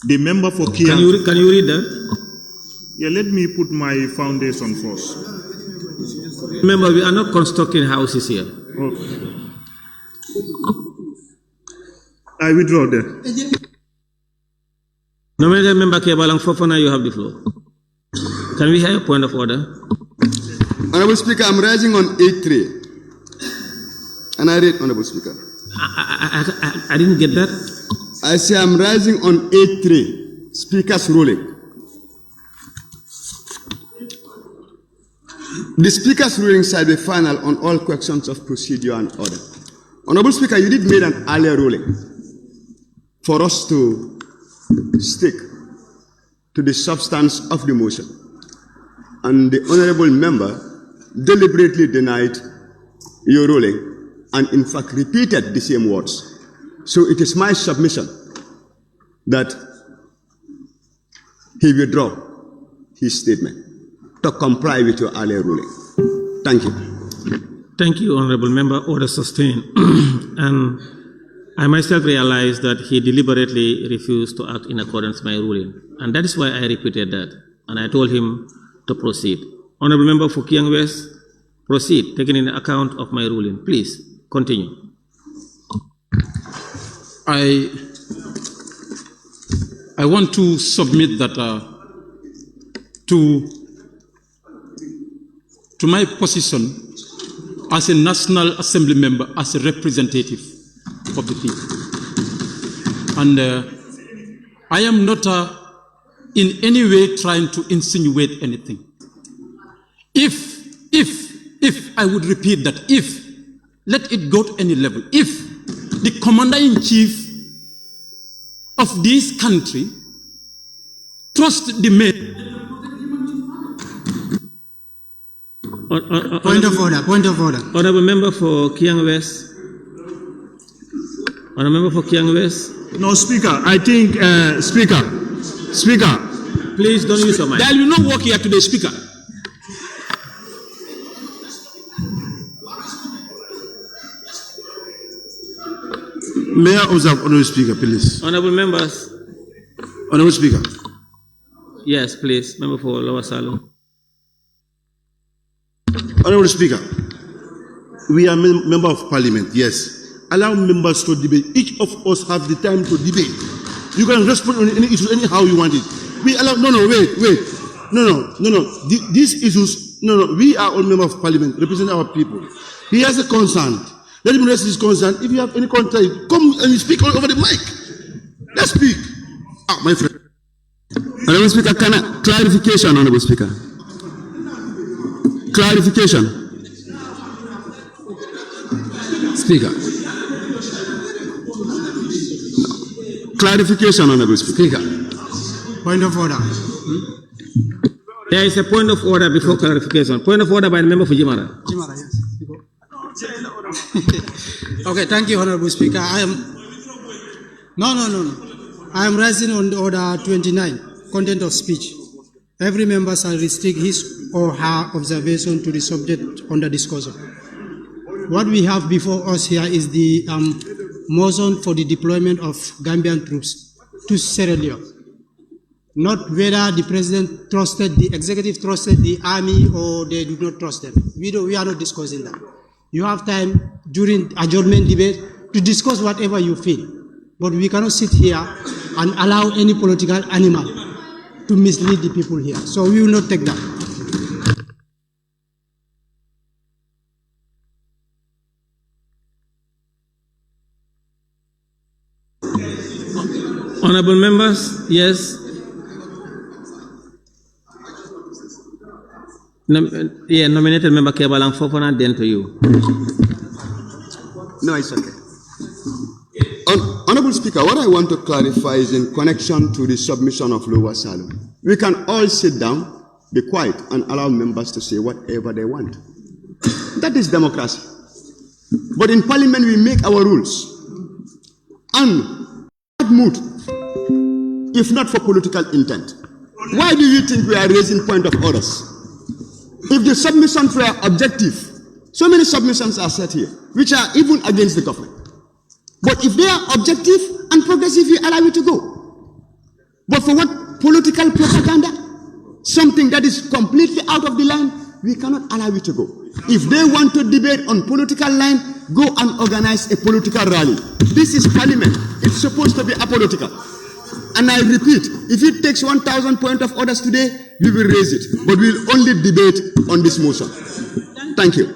The member for Kiang. Can you read that? Yeah, let me put my foundation first. Remember, we are not constructing houses here. Okay. I withdraw that. Nominated member Kebalang Fofana, you have the floor. Can we have a point of order? Honorable Speaker, I'm rising on 8.3. And I read, Honorable Speaker. I didn't get that. I say I'm rising on 8.3. Speaker's ruling. The Speaker's ruling shall be final on all questions of procedure and order. Honorable Speaker, you did make an earlier ruling for us to stick to the substance of the motion. And the Honorable Member deliberately denied your ruling and in fact repeated the same words. So it is my submission that he withdraw his statement to comply with your earlier ruling. Thank you. Thank you, Honorable Member. Order sustained. And I myself realized that he deliberately refused to act in accordance with my ruling. And that is why I repeated that. And I told him to proceed. Honorable Member for Kiang West, proceed, taking in account of my ruling. Please, continue. I want to submit that to my position as a National Assembly member, as a representative of the people. And I am not in any way trying to insinuate anything. If I would repeat that, let it go to any level, if the Commander-in-Chief of this country trust the men. Point of order. Honorable Member for Kiang West. Honorable Member for Kiang West. No, Speaker, I think, Speaker. Please don't use your mic. There will not work here today, Speaker. May I observe, Honorable Speaker, please? Honorable Members. Honorable Speaker. Yes, please. Member for Lower Salon. Honorable Speaker, we are member of Parliament, yes. Allow members to debate. Each of us have the time to debate. You can respond on any issue anyhow you want it. We allow, wait. No. These issues, we are all members of Parliament, represent our people. He has a concern. Let him raise his concern. If you have any concern, come and speak all over the mic. Let's speak. My friend. Honorable Speaker, clarification, Honorable Speaker. Clarification. Speaker. Clarification, Honorable Speaker. Point of order. There is a point of order before clarification. Point of order by the member for Jimara. Jimara, yes. Okay, thank you, Honorable Speaker. No. I am rising on order 29, content of speech. Every member shall restrict his or her observation to the subject under discussion. What we have before us here is the motion for the deployment of Gambian troops to Sierra Leone. Not whether the president trusted, the executive trusted the army or they do not trust them. We are not discussing that. You have time during adjournment debate to discuss whatever you feel. But we cannot sit here and allow any political animal to mislead the people here. So we will not take that. Honorable members, yes. Nominated member Kebalang Fofana, then to you. No, it's okay. Honorable Speaker, what I want to clarify is in connection to the submission of Lower Salon. We can all sit down, be quiet, and allow members to say whatever they want. That is democracy. But in Parliament, we make our rules. And that mood, if not for political intent, why do you think we are raising point of orders? If the submissions were objective, so many submissions are set here, which are even against the government. But if they are objective and progressive, we allow it to go. But for what? Political propaganda? Something that is completely out of the line? We cannot allow it to go. If they want to debate on political line, go and organize a political rally. This is parliament. It's supposed to be apolitical. And I repeat, if it takes 1,000 points of orders today, we will raise it. But we will only debate on this motion. Thank you.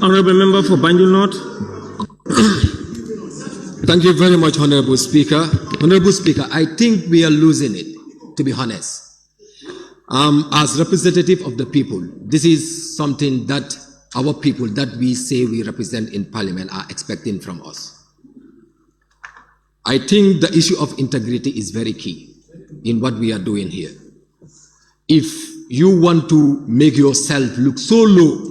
Honorable Member for Banjul North. Thank you very much, Honorable Speaker. Honorable Speaker, I think we are losing it, to be honest. As representative of the people, this is something that our people that we say we represent in Parliament are expecting from us. I think the issue of integrity is very key in what we are doing here. If you want to make yourself look so low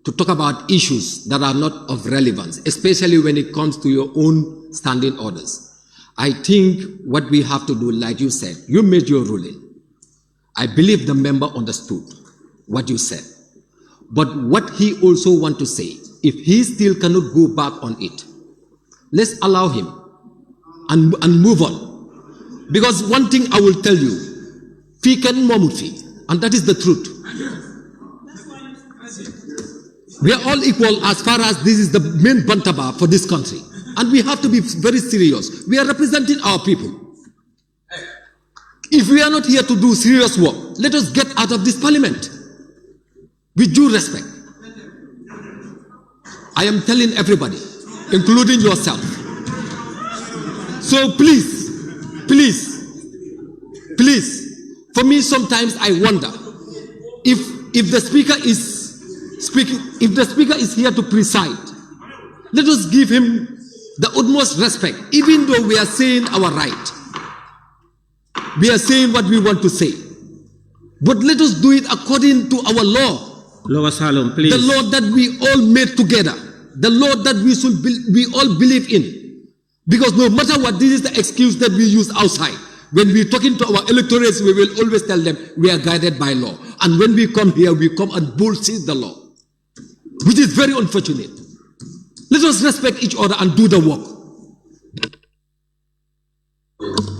to talk about issues that are not of relevance, especially when it comes to your own standing orders, I think what we have to do, like you said, you made your ruling. I believe the member understood what you said. But what he also want to say, if he still cannot go back on it, let's allow him and move on. Because one thing I will tell you, fi ken momut fi, and that is the truth. We are all equal as far as this is the main bantaba for this country. And we have to be very serious. We are representing our people. If we are not here to do serious work, let us get out of this parliament. With due respect. I am telling everybody, including yourself. So please, for me sometimes I wonder if the speaker is speaking, if the speaker is here to preside, let us give him the utmost respect, even though we are saying our right. We are saying what we want to say. But let us do it according to our law. Lower Salom, please. The law that we all made together. The law that we all believe in. Because no matter what, this is the excuse that we use outside. When we're talking to our electorates, we will always tell them we are guided by law. And when we come here, we come and bullshit the law. Which is very unfortunate. Let us respect each other and do the work.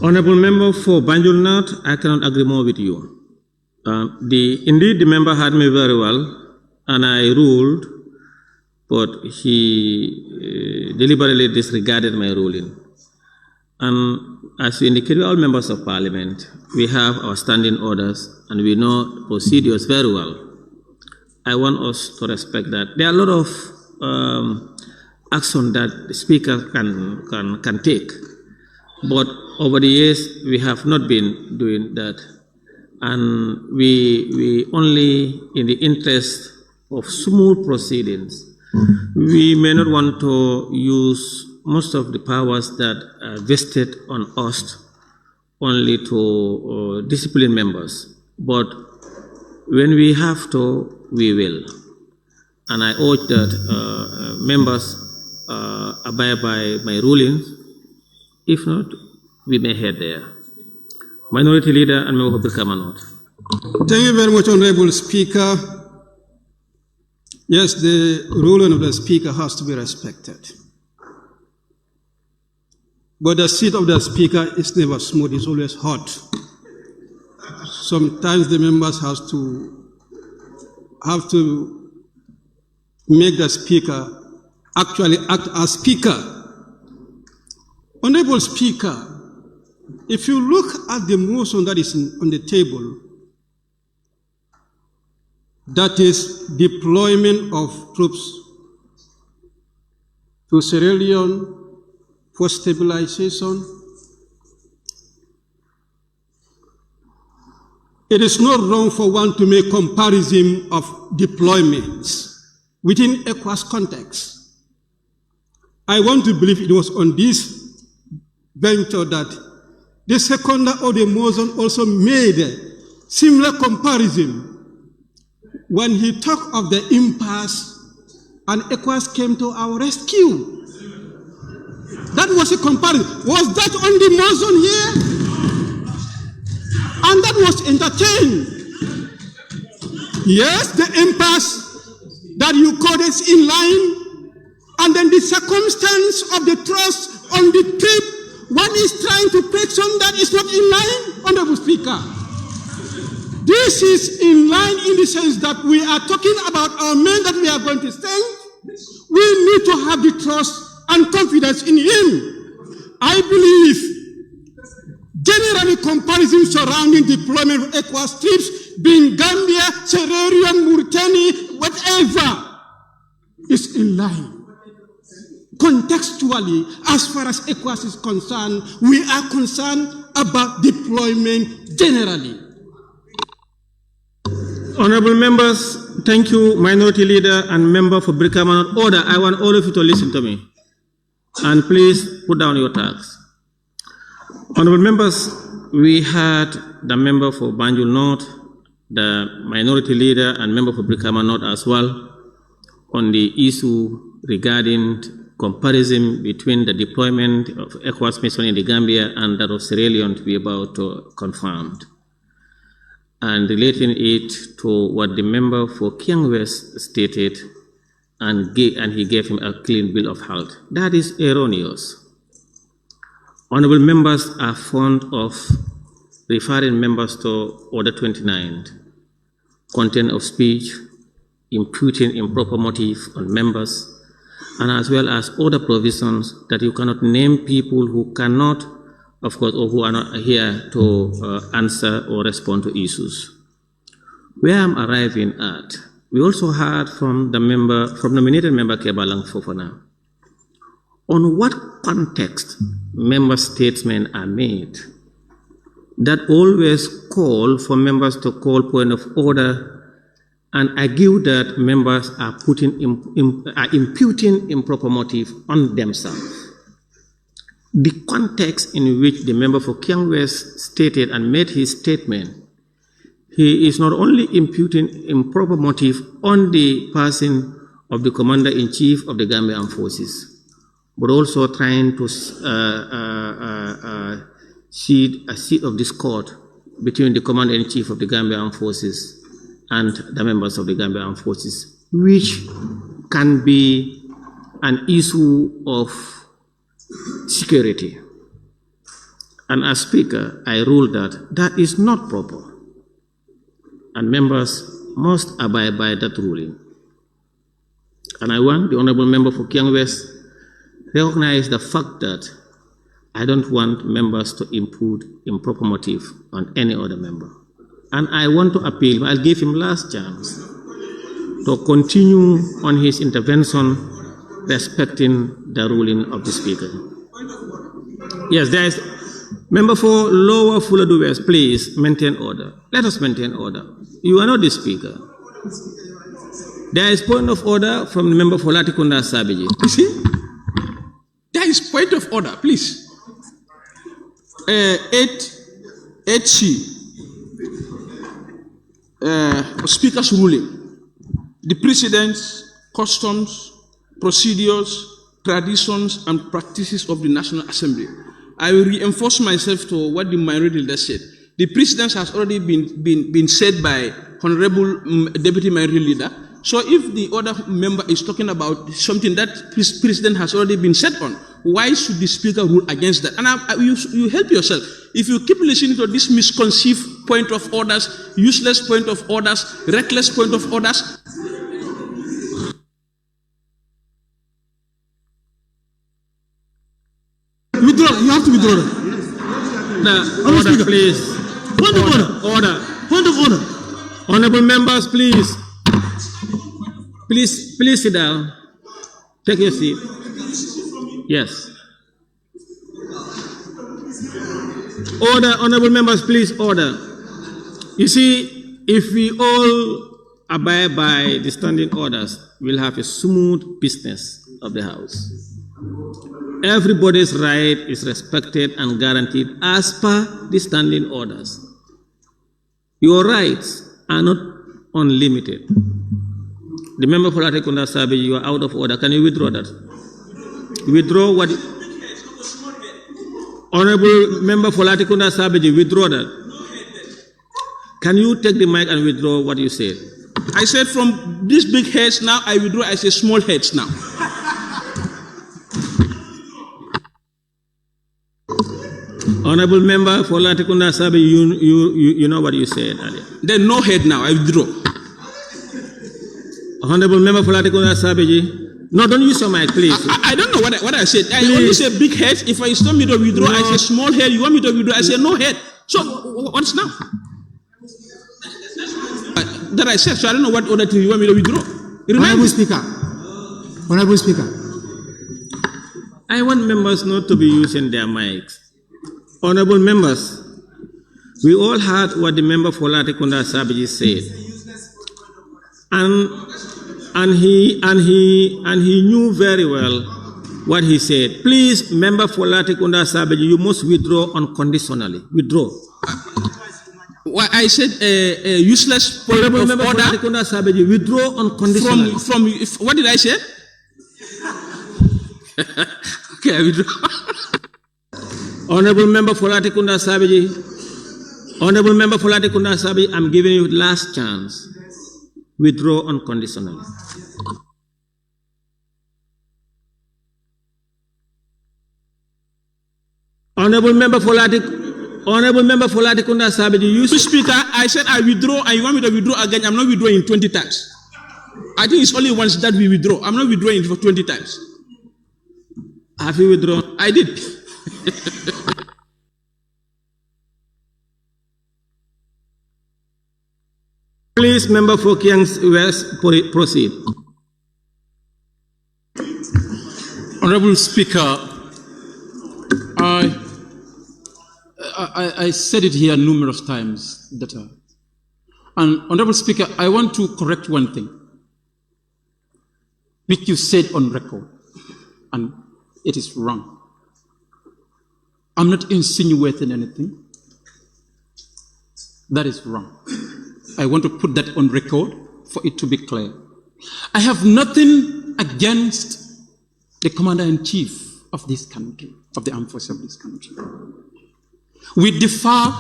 Honorable Member for Banjul North, I cannot agree more with you. Indeed, the member heard me very well, and I ruled, but he deliberately disregarded my ruling. And as you indicated, all members of Parliament, we have our standing orders, and we know procedures very well. I want us to respect that. There are a lot of action that the Speaker can take, but over the years, we have not been doing that. And we only, in the interest of smooth proceedings, we may not want to use most of the powers that are vested on us only to discipline members. But when we have to, we will. And I urge that members abide by my rulings. If not, we may head there. Minority Leader and Member of Brikama North. Thank you very much, Honorable Speaker. Yes, the ruling of the Speaker has to be respected. But the seat of the Speaker is never smooth, it's always hot. Sometimes the members have to make the Speaker actually act as Speaker. Honorable Speaker, if you look at the motion that is on the table, that is deployment of troops to Sierra Leone for stabilization, it is not wrong for one to make comparison of deployments within ECOWAS context. I want to believe it was on this venture that the seconder of the motion also made a similar comparison when he talked of the impasse and ECOWAS came to our rescue. That was a comparison. Was that on the motion here? And that was entertained. Yes, the impasse that you called is in line and then the circumstance of the trust on the trip, one is trying to question that is not in line, Honorable Speaker. This is in line in the sense that we are talking about our men that we are going to send. We need to have the trust and confidence in him. I believe generally comparison surrounding deployment of ECOWAS troops, being Gambia, Sierra Leone, Mauritania, whatever, is in line. Contextually, as far as ECOWAS is concerned, we are concerned about deployment generally. Honorable members, thank you, Minority Leader and Member for Brikama. Order, I want all of you to listen to me. And please put down your tags. Honorable members, we had the member for Banjul North, the Minority Leader and Member for Brikama North as well, on the issue regarding comparison between the deployment of ECOWAS mission in the Gambia and that of Sierra Leone to be about confirmed, and relating it to what the member for Kiang West stated, and he gave him a clean bill of health. That is erroneous. Honorable members are fond of referring members to Order 29, content of speech, imputing improper motive on members, and as well as other provisions that you cannot name people who cannot, of course, or who are not here to answer or respond to issues. Where I'm arriving at, we also heard from the nominated member Kebalang Fofana, on what context member statements are made that always call for members to call point of order and argue that members are imputing improper motive on themselves. The context in which the member for Kiang West stated and made his statement, he is not only imputing improper motive on the person of the Commander-in-Chief of the Gambia Armed Forces, but also trying to seed a seed of discord between the Commander-in-Chief of the Gambia Armed Forces and the members of the Gambia Armed Forces, which can be an issue of security. And as Speaker, I rule that that is not proper, and members must abide by that ruling. And I want the Honorable Member for Kiang West recognize the fact that I don't want members to impute improper motive on any other member. And I want to appeal, I'll give him last chance to continue on his intervention respecting the ruling of the Speaker. Yes, there is. Member for Lower Fuladu West, please maintain order. Let us maintain order. You are not the Speaker. There is point of order from the member for Latikunda Sabiji. You see? There is point of order, please. 8C. Speaker's ruling. The precedents, customs, procedures, traditions, and practices of the National Assembly. I will reinforce myself to what the minority leader said. The precedents has already been said by Honorable Deputy Minority Leader. So if the other member is talking about something that precedent has already been set on, why should the Speaker rule against that? And you help yourself. If you keep listening to this misconceived point of orders, useless point of orders, reckless point of orders, withdraw. You have to withdraw. Order, please. Point of order. Order. Point of order. Honorable members, please. Please sit down. Take your seat. Yes. Order, honorable members, please order. You see, if we all abide by the standing orders, we'll have a smooth business of the House. Everybody's right is respected and guaranteed as per the standing orders. Your rights are not unlimited. The member for Latikunda Sabi, you are out of order. Can you withdraw that? Withdraw what? Honorable member for Latikunda Sabi, withdraw that. Can you take the mic and withdraw what you said? I said from these big heads now, I withdraw, I say small heads now. Honorable Member for Latikunda Sabe, you know what you said earlier. Then no head now, I withdraw. Honorable Member for Latikunda Sabeji. No, don't use your mic, please. I don't know what I said. I only say big head. If I want me to withdraw, I say small head. You want me to withdraw, I say no head. So what's now? That I said, so I don't know what other thing you want me to withdraw. Honorable Speaker. Honorable Speaker. I want members not to be using their mics. Honorable members, we all heard what the member for Latikunda Sabeji said. And he knew very well what he said. Please, member for Latikunda Sabeji, you must withdraw unconditionally. Withdraw. Well, I said useless point Honorable of member order. for Latikunda Sabeji, withdraw unconditionally. What did I say? Okay, I withdraw. Honorable member for Latikunda Sabeji, Honorable member for Latikunda Sabeji, I'm giving you last chance. Withdraw unconditionally. Honorable member for Latikunda Sabeji, you Mr. Speaker, I said I withdraw, and you want me to withdraw again. I'm not withdrawing 20 times. I think it's only once that we withdraw. I'm not withdrawing for 20 times. have you withdrawn? I did. Please, member for Kiang's West, proceed. Honorable Speaker, I said it here numerous times. And Honorable Speaker, I want to correct one thing, which you said on record, and it is wrong. I'm not insinuating anything. That is wrong. I want to put that on record for it to be clear. I have nothing against the Commander-in-Chief of this country, of the armed forces of this country. We differ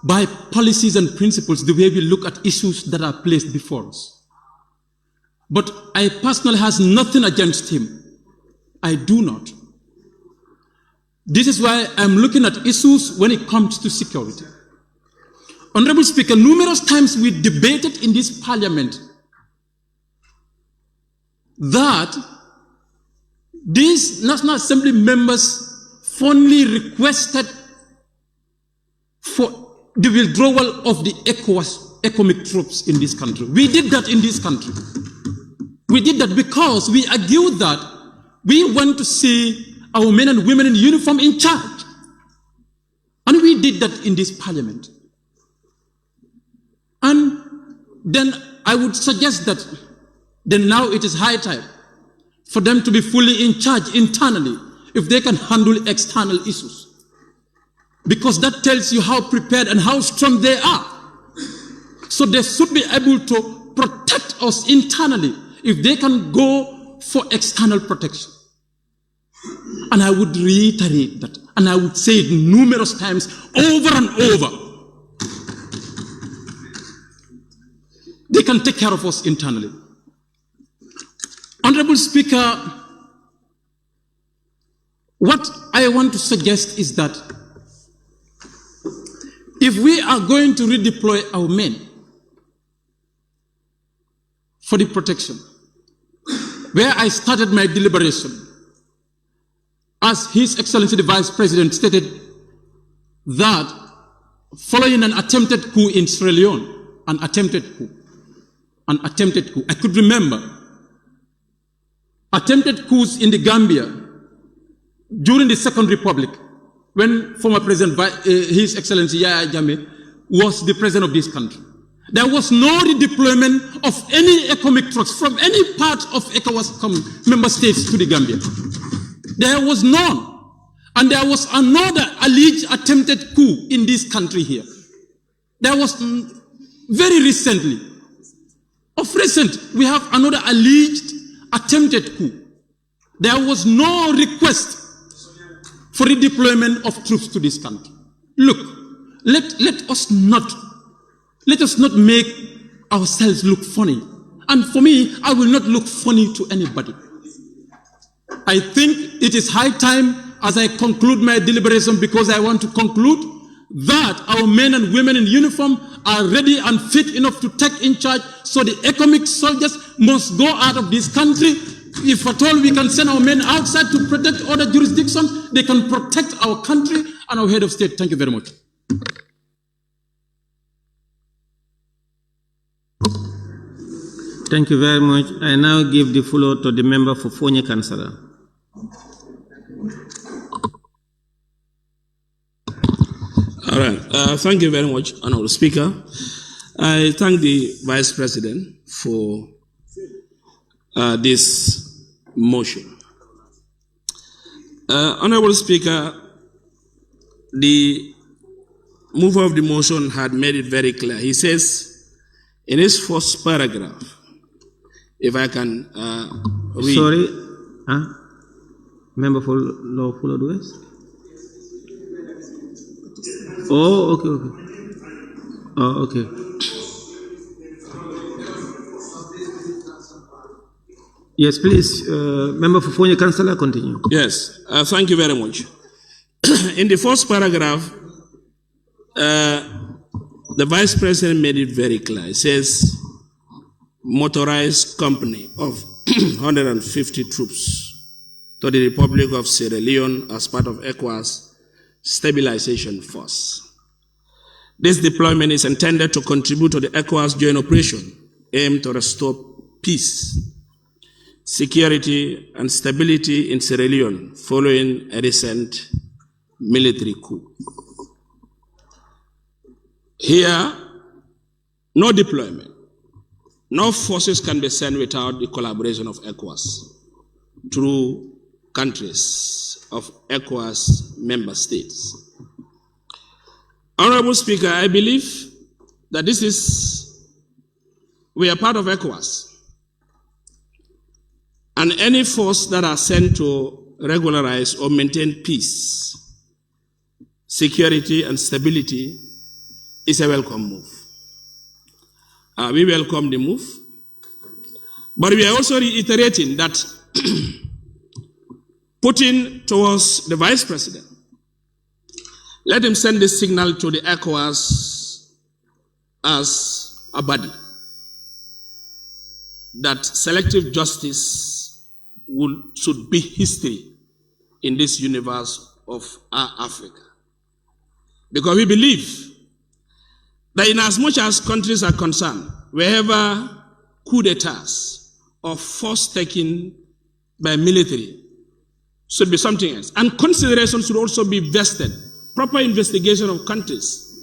by policies and principles, the way we look at issues that are placed before us. But I personally have nothing against him. I do not. This is why I'm looking at issues when it comes to security. Honorable Speaker, numerous times we debated in this parliament that these National Assembly members fondly requested for the withdrawal of the ECOMIC troops in this country. We did that in this country. We did that because we argued that we want to see our men and women in uniform in charge. And we did that in this parliament. And then I would suggest that then now it is high time for them to be fully in charge internally if they can handle external issues. Because that tells you how prepared and how strong they are. So they should be able to protect us internally if they can go for external protection. And I would reiterate that, and I would say it numerous times over and over. They can take care of us internally. Honorable Speaker, what I want to suggest is that if we are going to redeploy our men for the protection, where I started my deliberation, as His Excellency the Vice President stated that following an attempted coup in Sierra Leone, an attempted coup, I could remember attempted coups in the Gambia during the Second Republic when former President, His Excellency Yahya Jammeh was the president of this country. There was no redeployment of any ECOMIC trucks from any part of ECOWAS member states to the Gambia. There was none. And there was another alleged attempted coup in this country here. There was very recently, we have another alleged attempted coup. There was no request for redeployment of troops to this country. Look, let us not make ourselves look funny. And for me, I will not look funny to anybody. I think it is high time as I conclude my deliberation, because I want to conclude that our men and women in uniform are ready and fit enough to take in charge. So the economic soldiers must go out of this country. If at all we can send our men outside to protect other jurisdictions, they can protect our country and our head of state. Thank you very much. Thank you very much. I now give the floor to the member for Fonyi Councillor. All right. Thank you very much, Honorable Speaker. I thank the Vice President for this motion. Honorable Speaker, the mover of the motion had made it very clear. He says in his first paragraph, if I can read. Sorry, member for Lawful Advice? Oh, okay. Oh, okay. Yes, please, member for Fonyi Councillor, continue. Yes, thank you very much. In the first paragraph, the Vice President made it very clear. It says, motorized company of 150 troops to the Republic of Sierra Leone as part of ECOWAS stabilization force. This deployment is intended to contribute to the ECOWAS joint operation aimed to restore peace, security, and stability in Sierra Leone following a recent military coup. Here, no deployment, no forces can be sent without the collaboration of ECOWAS through countries of ECOWAS member states. Honorable Speaker, I believe that we are part of ECOWAS. And any force that are sent to regularize or maintain peace, security, and stability is a welcome move. We welcome the move, but we are also reiterating that putting towards the Vice President, let him send this signal to the ECOWAS as a body that selective justice should be history in this universe of Africa. Because we believe that in as much as countries are concerned, wherever coup d'etats or force taken by military should be something else. And consideration should also be vested, proper investigation of countries.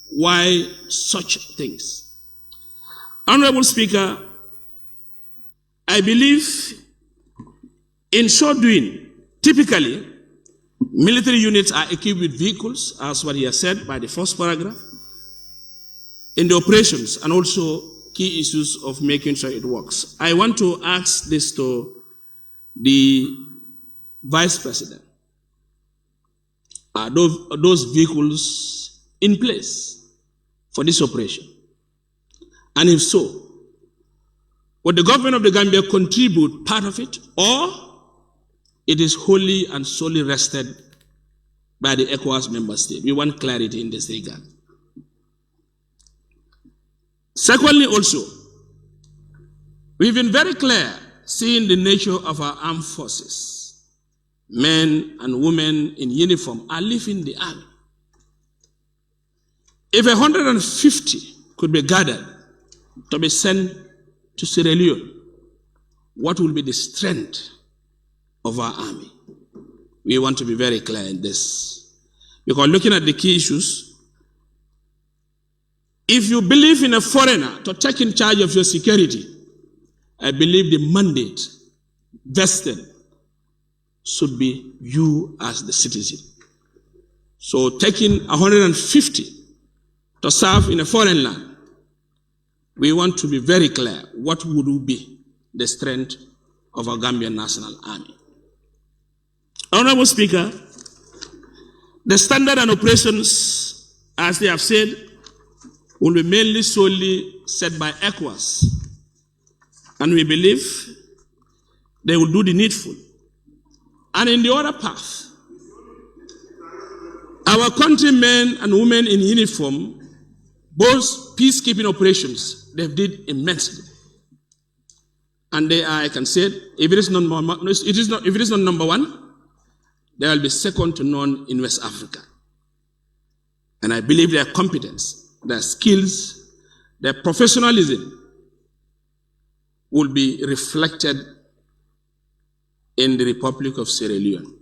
Why such things? Honorable Speaker, I believe in so doing, typically, military units are equipped with vehicles, as what he has said by the first paragraph, in the operations and also key issues of making sure it works. I want to ask this to the Vice President. Are those vehicles in place for this operation? And if so, would the government of the Gambia contribute part of it, or it is wholly and solely rested by the ECOWAS member state? We want clarity in this regard. Secondly, also, we've been very clear seeing the nature of our armed forces. Men and women in uniform are leaving the army. If 150 could be gathered to be sent to Sierra Leone, what will be the strength of our army? We want to be very clear in this. Because looking at the key issues, if you believe in a foreigner to take in charge of your security, I believe the mandate vested should be you as the citizen. So taking 150 to serve in a foreign land, we want to be very clear what would be the strength of our Gambian National Army. Honorable Speaker, the standard and operations, as they have said, will be mainly solely set by ECOWAS. And we believe they will do the needful And in the other path, our countrymen and women in uniform, both peacekeeping operations, they did immensely. And they are, I can say, if it is not number one, they will be second to none in West Africa. And I believe their competence, their skills, their professionalism will be reflected in the Republic of Sierra Leone.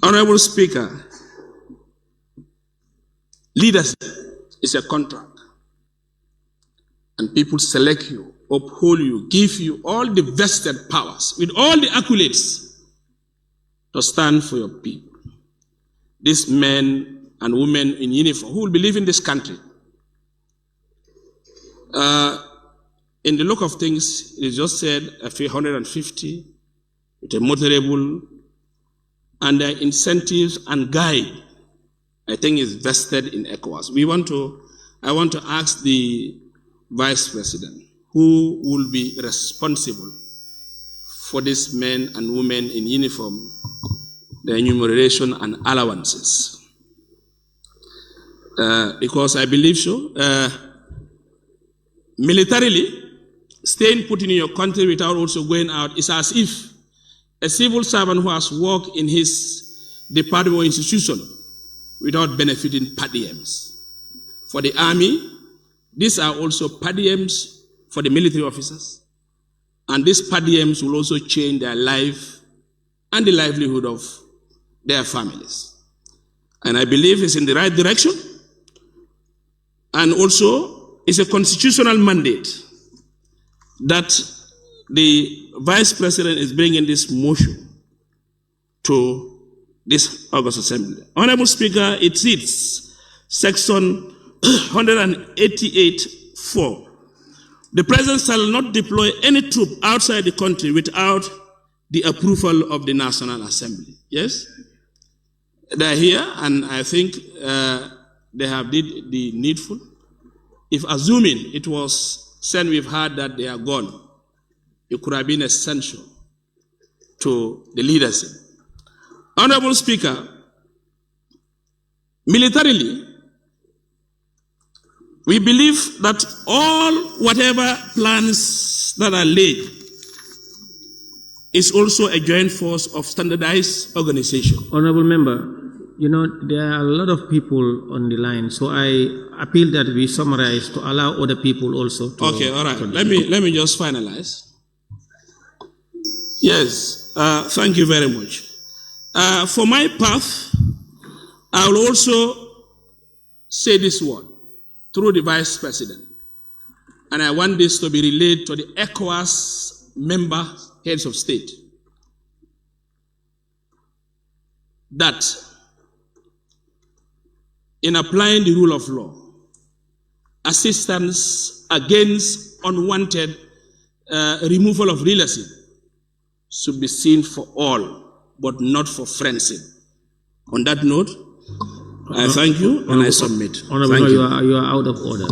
Honorable Speaker, leadership is a contract. And people select you, uphold you, give you all the vested powers with all the accolades to stand for your people. These men and women in uniform who will be leaving this country. In the look of things, it is just said a few 150 with a motorable, and their incentives and guide, I think, is vested in ECOWAS. I want to ask the Vice President, who will be responsible for these men and women in uniform, their enumeration and allowances. Because I believe so. Militarily, staying put in your country without also going out is as if a civil servant who has worked in his department or institution without benefiting per diems. For the army, these are also per diems for the military officers. And these per diems will also change their life and the livelihood of their families. And I believe it's in the right direction. And also, it's a constitutional mandate that the Vice President is bringing this motion to this August Assembly. Honorable Speaker, it reads, Section 188(4). The President shall not deploy any troop outside the country without the approval of the National Assembly. Yes? They are here, and I think they have did the needful. If assuming it was said we've heard that they are gone, it could have been essential to the leadership. Honorable Speaker, militarily, we believe that whatever plans that are laid is also a joint force of standardized organization. Honorable Member, you know, there are a lot of people on the line, so I appeal that we summarize to allow other people also to... Okay, all right. Let me just finalize. Yes, thank you very much. For my path, I will also say this word through the Vice President. And I want this to be relayed to the ECOWAS member heads of state. That in applying the rule of law, assistance against unwanted removal of leadership should be seen for all, but not for friendship. On that note, I thank you and I submit. Honorable, you are out of order.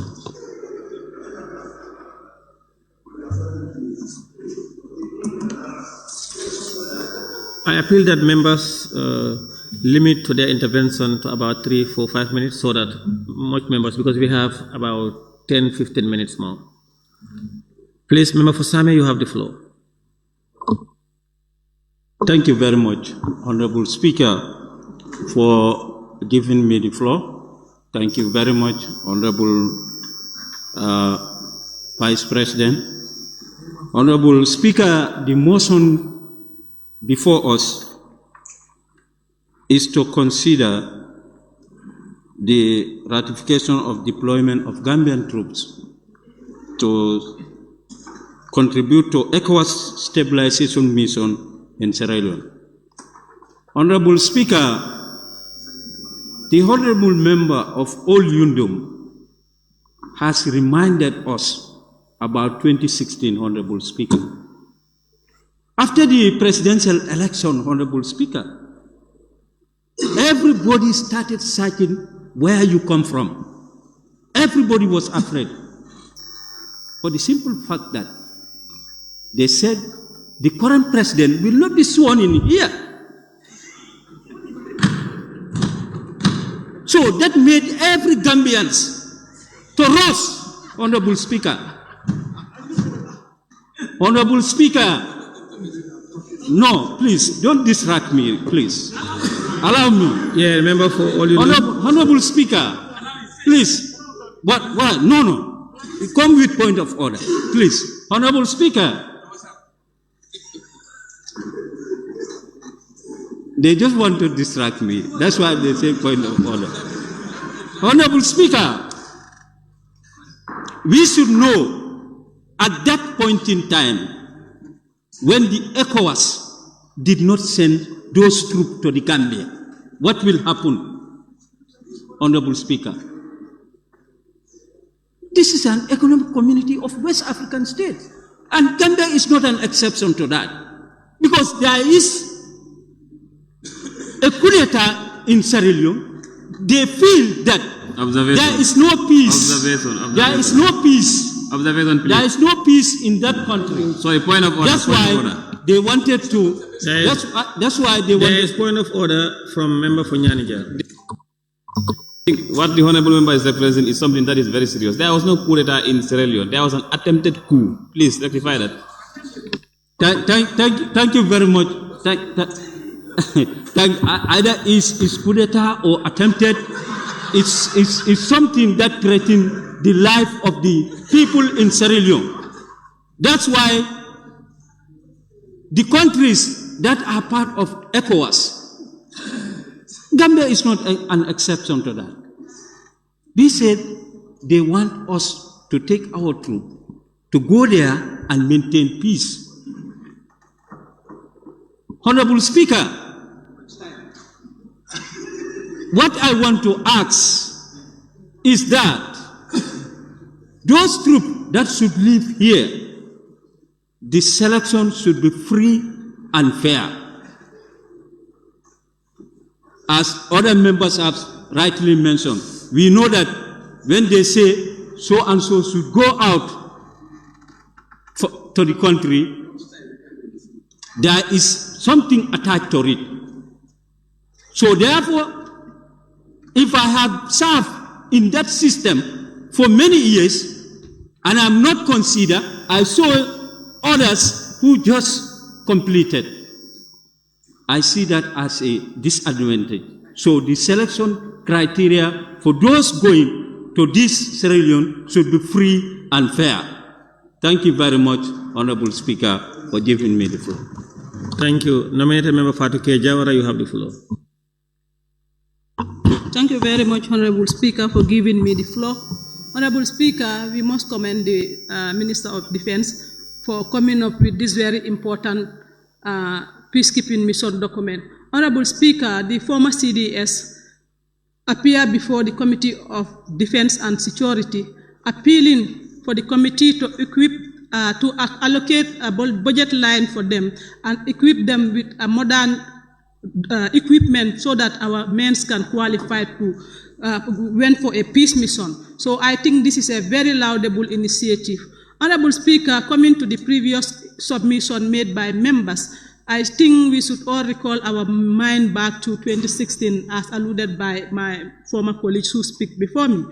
I appeal that members limit to their intervention to about 3, 4, 5 minutes so that much members, because we have about 10, 15 minutes more. Please, Member Fosame, you have the floor. Thank you very much, Honorable Speaker, for giving me the floor. Thank you very much, Honorable Vice President. Honorable Speaker, the motion before us is to consider the ratification of deployment of Gambian troops to contribute to ECOWAS stabilization mission in Sierra Leone. Honorable Speaker, the honorable member of Old Yundum has reminded us about 2016, Honorable Speaker. After the presidential election, Honorable Speaker, everybody started searching where you come from. Everybody was afraid for the simple fact that they said the current president will not be sworn in here. So that made every Gambians to roast, Honorable Speaker. Honorable Speaker, no, please, don't distract me, please. Allow me. Yeah, member for all you Honorable Speaker, please. What? No. Come with point of order, please. Honorable Speaker. They just want to distract me. That's why they say point of order. Honorable Speaker, we should know at that point in time when the ECOWAS did not send those troops to the Gambia, what will happen, Honorable Speaker? This is an economic community of West African states, and Gambia is not an exception to that, because there is a coup d'etat in Sierra Leone. They feel that there is no peace. There is no peace. There is no peace in that country. So a point of order. That's why they wanted to. That's why they wanted. There is point of order from member for Nyanija. What the honorable member is representing is something that is very serious. There was no coup d'etat in Sierra Leone. There was an attempted coup. Please rectify that. Thank you very much. Either is coup d'etat or attempted. It's something that threatens the life of the people in Sierra Leone. That's why the countries that are part of ECOWAS, Gambia is not an exception to that. They said they want us to take our troops to go there and maintain peace. Honorable Speaker, what I want to ask is that those troops that should live here, the selection should be free and fair. As other members have rightly mentioned, we know that when they say so and so should go out to the country, there is something attached to it. So therefore, if I have served in that system for many years and I'm not considered, I saw others who just completed. I see that as a disadvantage. So the selection criteria for those going to this Sierra Leone should be free and fair. Thank you very much, Honorable Speaker, for giving me the floor. Thank you. Nominated member Fatuke Jawara, you have the floor. Thank you very much, Honorable Speaker, for giving me the floor. Honorable Speaker, we must commend the Minister of Defense for coming up with this very important peacekeeping mission document. Honorable Speaker, the former CDS appeared before the Committee of Defense and Security, appealing for the committee to equip, to allocate a budget line for them and equip them with a modern equipment so that our men can qualify to went for a peace mission. So I think this is a very laudable initiative. Honorable Speaker, coming to the previous submission made by members, I think we should all recall our mind back to 2016 as alluded by my former colleagues who speak before me.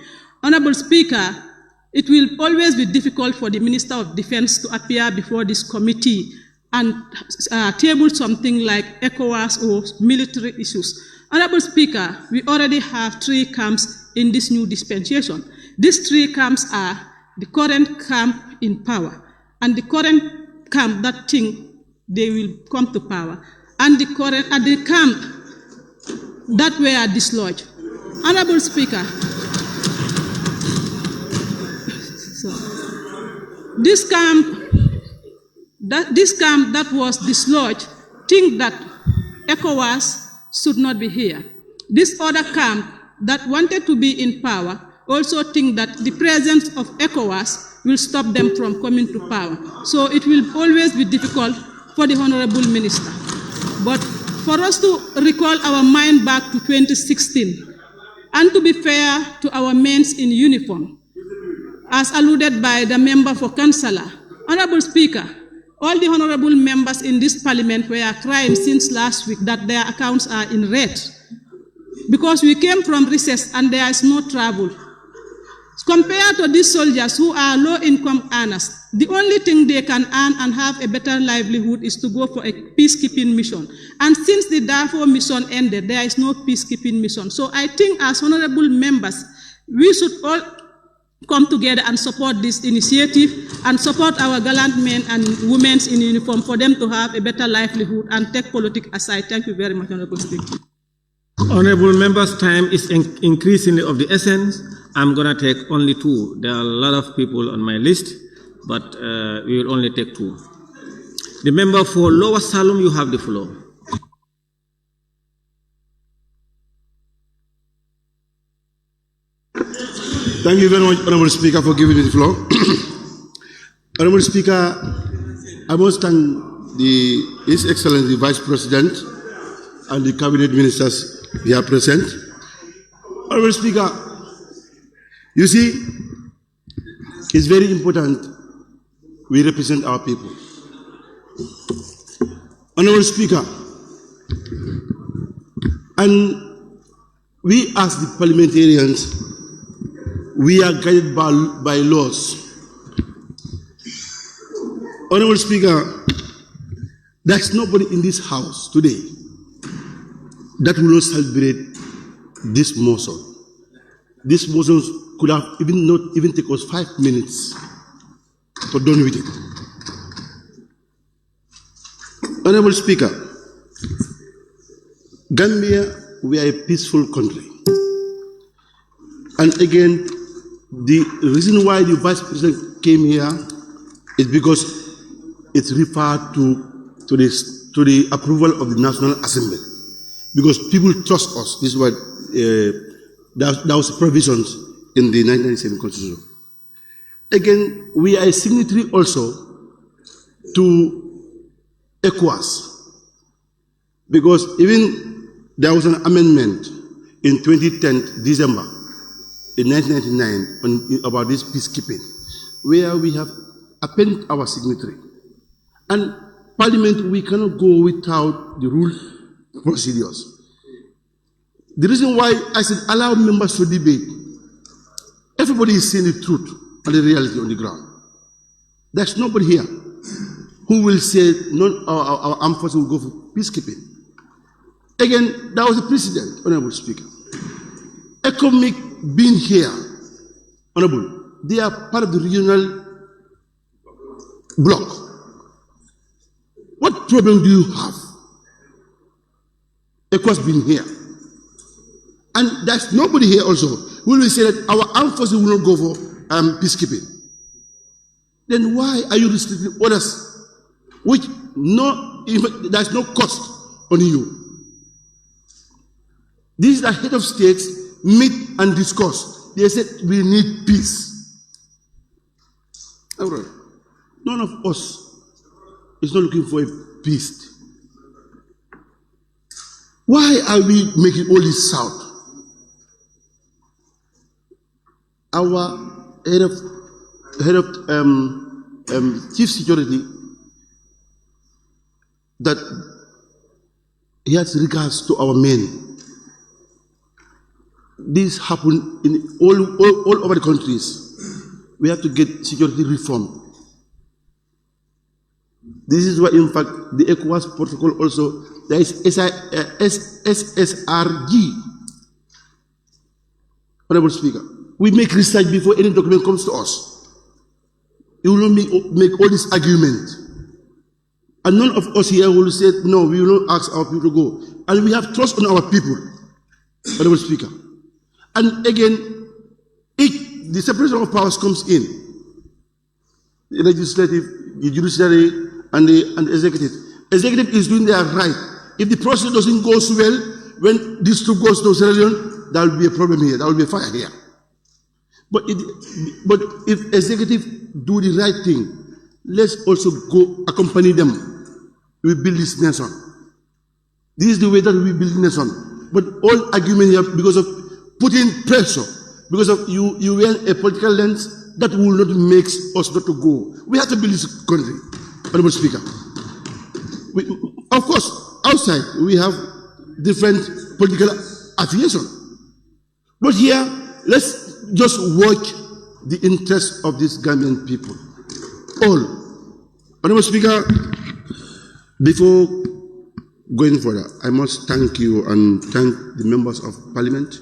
Honorable Speaker, it will always be difficult for the Minister of Defense to appear before this committee and table something like ECOWAS or military issues. Honorable Speaker, we already have 3 camps in this new dispensation. These 3 camps are the current camp in power, and the current camp that think they will come to power, and the camp that were dislodged. Honorable Speaker, this camp that was dislodged think that ECOWAS should not be here. This other camp that wanted to be in power also think that the presence of ECOWAS will stop them from coming to power. So it will always be difficult for the Honorable Minister. But for us to recall our mind back to 2016 and to be fair to our men in uniform, as alluded by the member for Councillor, Honorable Speaker, All the honorable members in this parliament were crying since last week that their accounts are in red because we came from recess and there is no travel. Compared to these soldiers who are low-income earners, the only thing they can earn and have a better livelihood is to go for a peacekeeping mission. And since the Darfur mission ended, there is no peacekeeping mission. So I think as honorable members, we should all come together and support this initiative and support our gallant men and women in uniform for them to have a better livelihood and take politics aside. Thank you very much, Honorable Speaker. Honorable members, time is increasingly of the essence. I'm going to take only two. There are a lot of people on my list, but we will only take two. The member for Lower Salem, you have the floor. Thank you very much, Honorable Speaker, for giving me the floor. Honorable Speaker, I must thank His Excellency the Vice President and the Cabinet Ministers here present. Honorable Speaker, you see, it's very important we represent our people. Honorable Speaker, and we as the parliamentarians, we are guided by laws. Honorable Speaker, there's nobody in this house today that will not celebrate this motion. This motion could have not even taken us 5 minutes to done with it. Honorable Speaker, Gambia, we are a peaceful country. And again, the reason why the Vice President came here is because it's referred to the approval of the National Assembly. Because people trust us. This is what that was provisions in the 1997 Constitution. Again, we are a signatory also to ECOWAS. Because even there was an amendment in 2010, December, in 1999, about this peacekeeping, where we have appended our signatory. And Parliament, we cannot go without the rule procedures. The reason why I said allow members to debate, everybody is saying the truth and the reality on the ground. There's nobody here who will say our armed forces will go for peacekeeping. Again, that was the precedent, Honorable Speaker. Economic being here, Honorable, they are part of the regional bloc. What problem do you have? ECOWAS being here. And there's nobody here also who will say that our armed forces will not go for peacekeeping. Then why are you restricting others, which there's no cost on you? These are head of states meet and discuss. They said we need peace. All right. None of us is not looking for a peace. Why are we making all this sound? Our head of chief security, that he has regards to our men. This happen in all over the countries. We have to get security reform. This is why, in fact, the ECOWAS protocol also, there is SSRG. Honorable Speaker, we make research before any document comes to us. You will not make all this argument. And none of us here will say, no, we will not ask our people to go. And we have trust on our people, Honorable Speaker. And again, if the separation of powers comes in, the legislative, the judiciary, and the executive. Executive is doing their right. If the process doesn't go so well, when this troop goes to Sierra Leone, there will be a problem here. There will be a fire here. But if executive do the right thing, let's also go accompany them. We build this nation. This is the way that we build the nation. But all argument here because of putting pressure, because of you wear a political lens, that will not make us not to go. We have to build this country. Honorable Speaker. Of course, outside we have different political affiliation. But here, let's just watch the interests of these Gambian people. All. Honorable Speaker, before going further, I must thank you and thank the members of Parliament.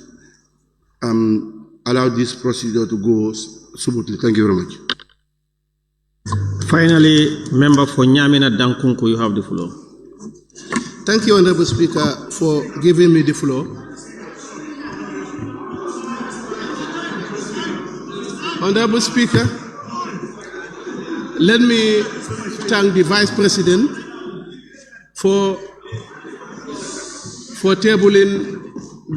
Allow this procedure to go smoothly. Thank you very much. Finally, member for Nyamina Dankunku, you have the floor. Thank you, Honorable Speaker, for giving me the floor. Honorable Speaker, let me thank the Vice President for tabling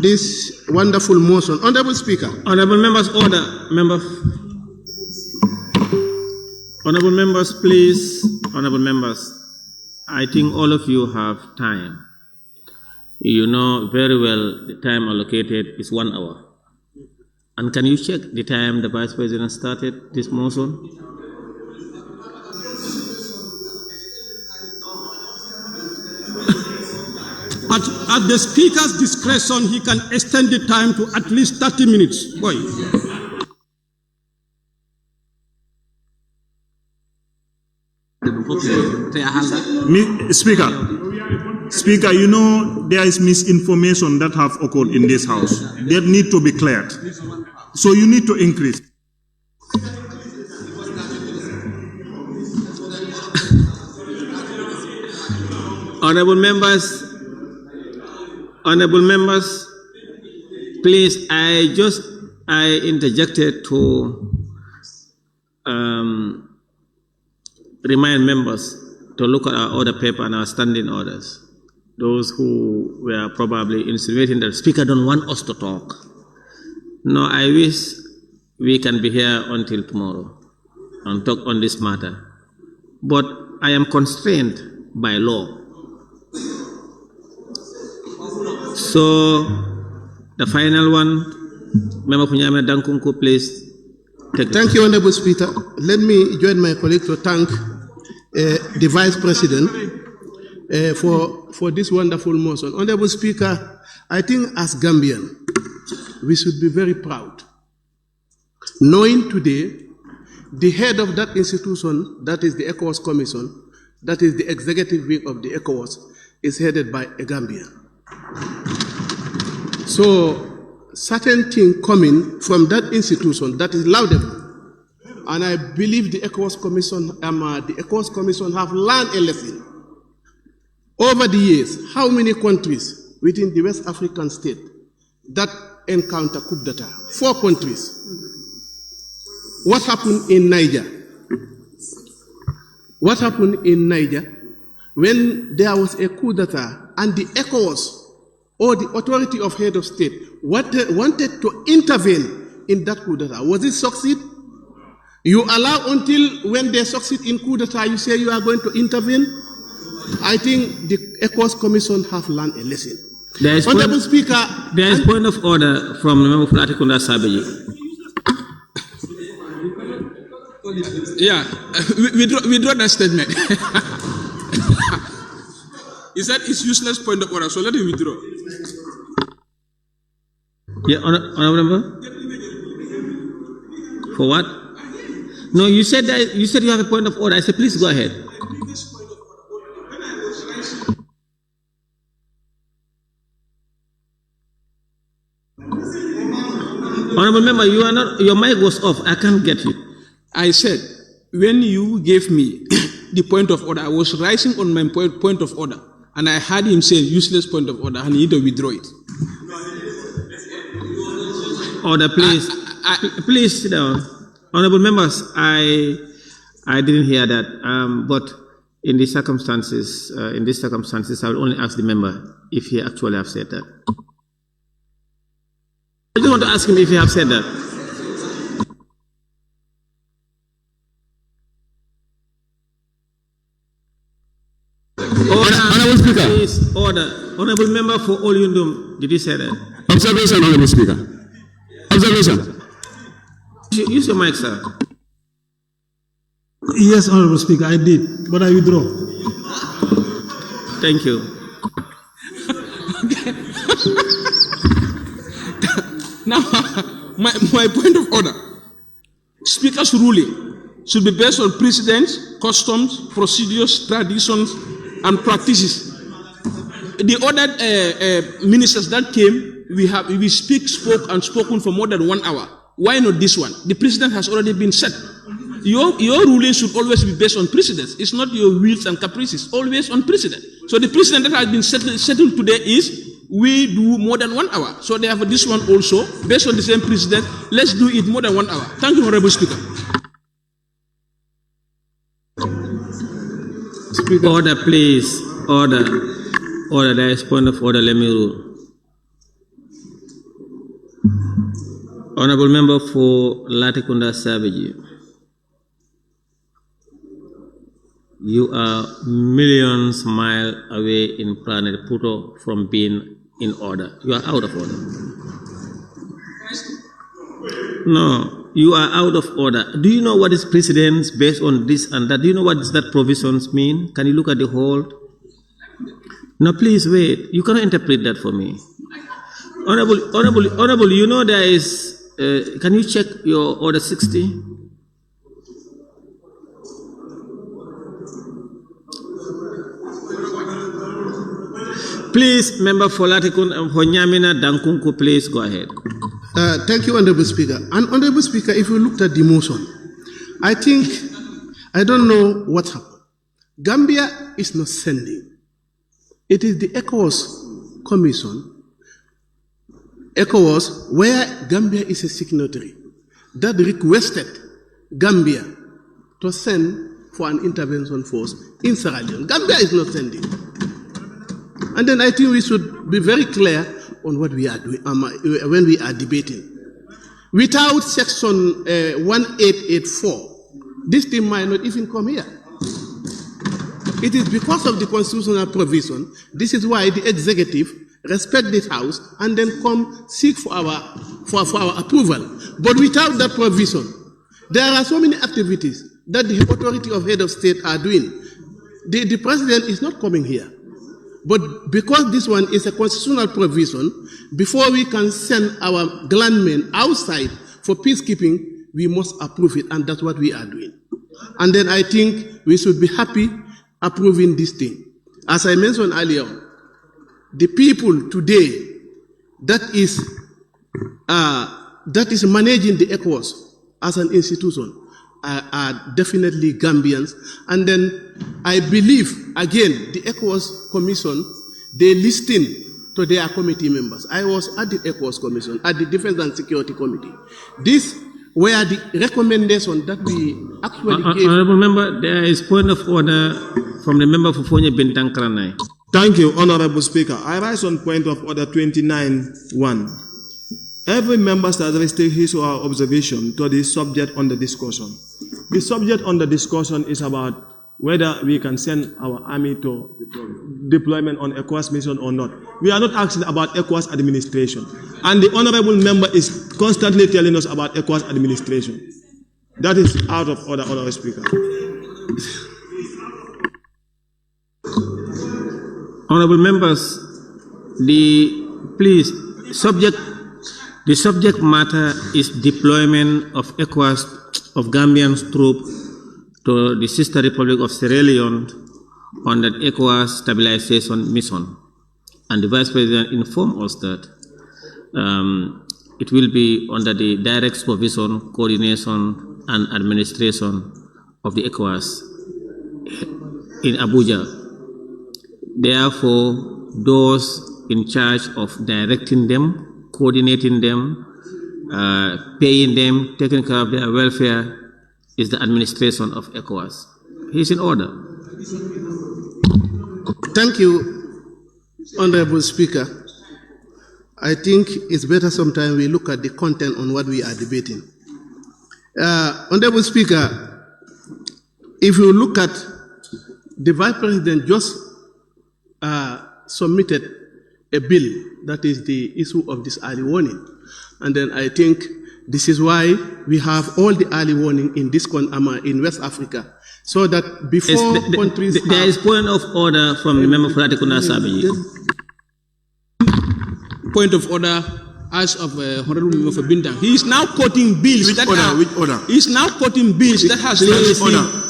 this wonderful motion. Honorable Speaker. Honorable members, order. Honorable members, please. Honorable members, I think all of you have time. You know very well the time allocated is 1 hour. And can you check the time the Vice President started this motion? At the Speaker's discretion, he can extend the time to at least 30 minutes. Boy. Speaker, you know there is misinformation that have occurred in this house. That need to be cleared. So you need to increase. Honorable members, please, I interjected to remind members to look at our order paper and our standing orders. Those who were probably insinuating that the Speaker don't want us to talk. No, I wish we can be here until tomorrow and talk on this matter. But I am constrained by law. So, the final one, Member Punyame Dankunku, please take Thank you, Honorable Speaker. Let me join my colleague to thank the Vice President for this wonderful motion. Honorable Speaker, I think as Gambian, we should be very proud, knowing today the head of that institution, that is the ECOWAS Commission, that is the executive wing of the ECOWAS, is headed by a Gambian. So, certain things coming from that institution that is laudable. And I believe the ECOWAS Commission have learned a lesson. Over the years, how many countries within the West African state that encounter coup d'etat? 4 countries. What happened in Niger? What happened in Niger when there was a coup d'etat and the ECOWAS or the authority of head of state wanted to intervene in that coup d'etat? Was it succeed? You allow until when they succeed in coup d'etat, you say you are going to intervene? I think the ECOWAS Commission have learned a lesson. Honorable Speaker. There is point of order from the member for Atikunda Sabeji. Yeah, withdraw that statement. He said it's useless point of order, so let him withdraw. Yeah, honorable member? For what? No, you said you have a point of order. I said, please go ahead. Honorable member, your mic was off. I can't get you. I said, when you gave me the point of order, I was rising on my point of order, and I heard him say useless point of order, and he need to withdraw it. Order, please. Please sit down. Honorable members, I didn't hear that, but in these circumstances, I will only ask the member if he actually have said that. I just want to ask him if he have said that. Honorable Speaker. Please, order. Honorable member for Olyundum, did you say that? Observation, Honorable Speaker. Observation. Use your mic, sir. Yes, Honorable Speaker, I did, but I withdraw. Thank you. Now, my point of order. Speaker's ruling should be based on precedents, customs, procedures, traditions, and practices. The other ministers that came, we spoken for more than 1 hour. Why not this one? The precedent has already been set. Your ruling should always be based on precedents. It's not your wills and caprices, always on precedent. So the precedent that has been settled today is we do more than 1 hour. So therefore this one also, based on the same precedent, let's do it more than 1 hour. Thank you, Honorable Speaker. Order, please. Order. Order. There is point of order. Let me rule. Honorable Member for Latikunda Savage. You are millions miles away in planet Pluto from being in order. You are out of order. No, you are out of order. Do you know what is precedence based on this and that? Do you know what does that provisions mean? Can you look at the whole? No, please wait. You cannot interpret that for me. Honorable, you know there is, can you check your order 60? Please, Member for Latikun and for Nyamina Dankunku, please go ahead. Thank you, Honorable Speaker. And Honorable Speaker, if you looked at the motion, I don't know what happened. Gambia is not sending. It is the ECOWAS Commission, ECOWAS, where Gambia is a signatory, that requested Gambia to send for an intervention force in Sierra Leone. Gambia is not sending. And then I think we should be very clear on what we are doing when we are debating. Without Section 1884, this thing might not even come here. It is because of the constitutional provision. This is why the executive respect this house and then come seek for our approval. But without that provision, there are so many activities that the authority of head of state are doing. The president is not coming here. But because this one is a constitutional provision, before we can send our landmen outside for peacekeeping, we must approve it, and that's what we are doing. And then I think we should be happy approving this thing. As I mentioned earlier, the people today that is managing the ECOWAS as an institution are definitely Gambians. And then I believe, again, the ECOWAS Commission, they listen to their committee members. I was at the ECOWAS Commission, at the Defense and Security Committee. These were the recommendations that we actually gave. Honorable Member, there is point of order from the member for Fonye Bintang Kranai. Thank you, Honorable Speaker. I rise on point of order 29.1. Every member shall restrict his or her observation to the subject under discussion. The subject under discussion is about whether we can send our army to deployment on ECOWAS mission or not. We are not asking about ECOWAS administration. And the honorable member is constantly telling us about ECOWAS administration. That is out of order, Honorable Speaker. Honorable members, the subject matter is deployment of ECOWAS of Gambian troops to the sister republic of Sierra Leone on that ECOWAS stabilization mission. And the Vice President informed us that it will be under the direct supervision, coordination, and administration of the ECOWAS in Abuja. Therefore, those in charge of directing them, coordinating them, paying them, taking care of their welfare is the administration of ECOWAS. He's in order. Thank you, Honorable Speaker. I think it's better sometimes we look at the content on what we are debating. Honorable Speaker, if you look at the Vice President just submitted a bill that is the issue of this early warning. And then I think This is why we have all the early warning in this in West Africa, so that before countries there is point of order from the member for Latikunda Sabi. Point of order as of Honorable Member for Bintang. He is now quoting bills Which order? He is now quoting bills that has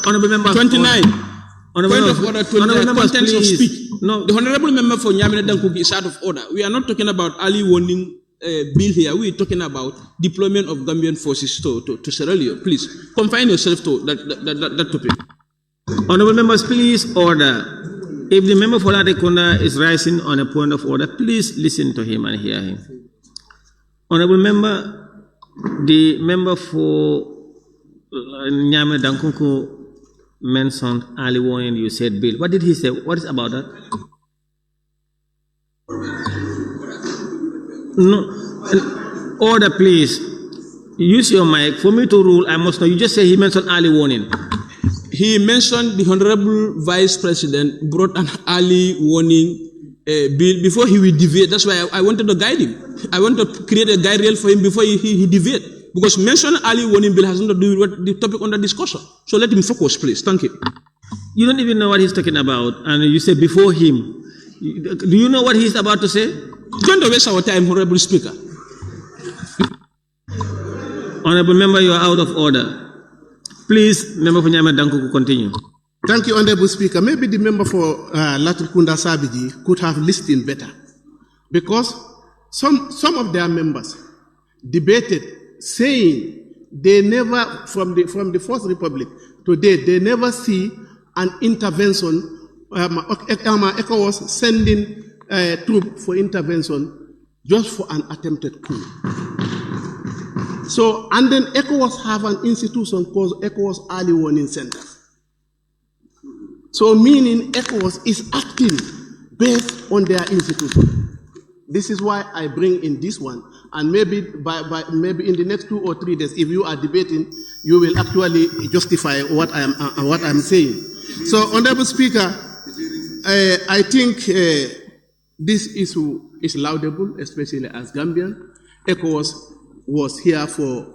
Honorable Member 29. Point of order 29. Contents of speech. No. The Honorable Member for Nyamina Dankuki is out of order. We are not talking about early warning bill here. We are talking about deployment of Gambian forces to Sierra Leone. Please confine yourself to that topic. Honorable members, please order. If the member for Latikunda is rising on a point of order, please listen to him and hear him. Honorable member, the member for Nyame Dankunku mentioned early warning. You said bill. What did he say? What is about that? No, order, please. Use your mic. For me to rule, I must know. You just say he mentioned early warning. He mentioned the Honorable Vice President brought an early warning bill before he will deviate. That's why I wanted to guide him. I want to create a guide rail for him before he deviate. Because mention early warning bill has nothing to do with what the topic under discussion. So let him focus, please. Thank you. You don't even know what he's talking about, and you say before him. Do you know what he's about to say? Don't waste our time, Honorable Speaker. Honorable member, you are out of order. Please, member for Nyame Dankuku, continue. Thank you, Honorable Speaker. Maybe the member for Latrikunda Sabiji could have listened better, because some of their members debated, saying they never, from the Fourth Republic to date, they never see an intervention. ECOWAS sending troops for intervention just for an attempted coup. So, and then ECOWAS have an institution called ECOWAS Early Warning Center. So, meaning ECOWAS is acting based on their institution. This is why I bring in this one, and maybe maybe in the next 2 or 3 days, if you are debating, you will actually justify what I am saying. So, Honorable Speaker, I think this issue is laudable, especially as Gambian. ECOWAS was here for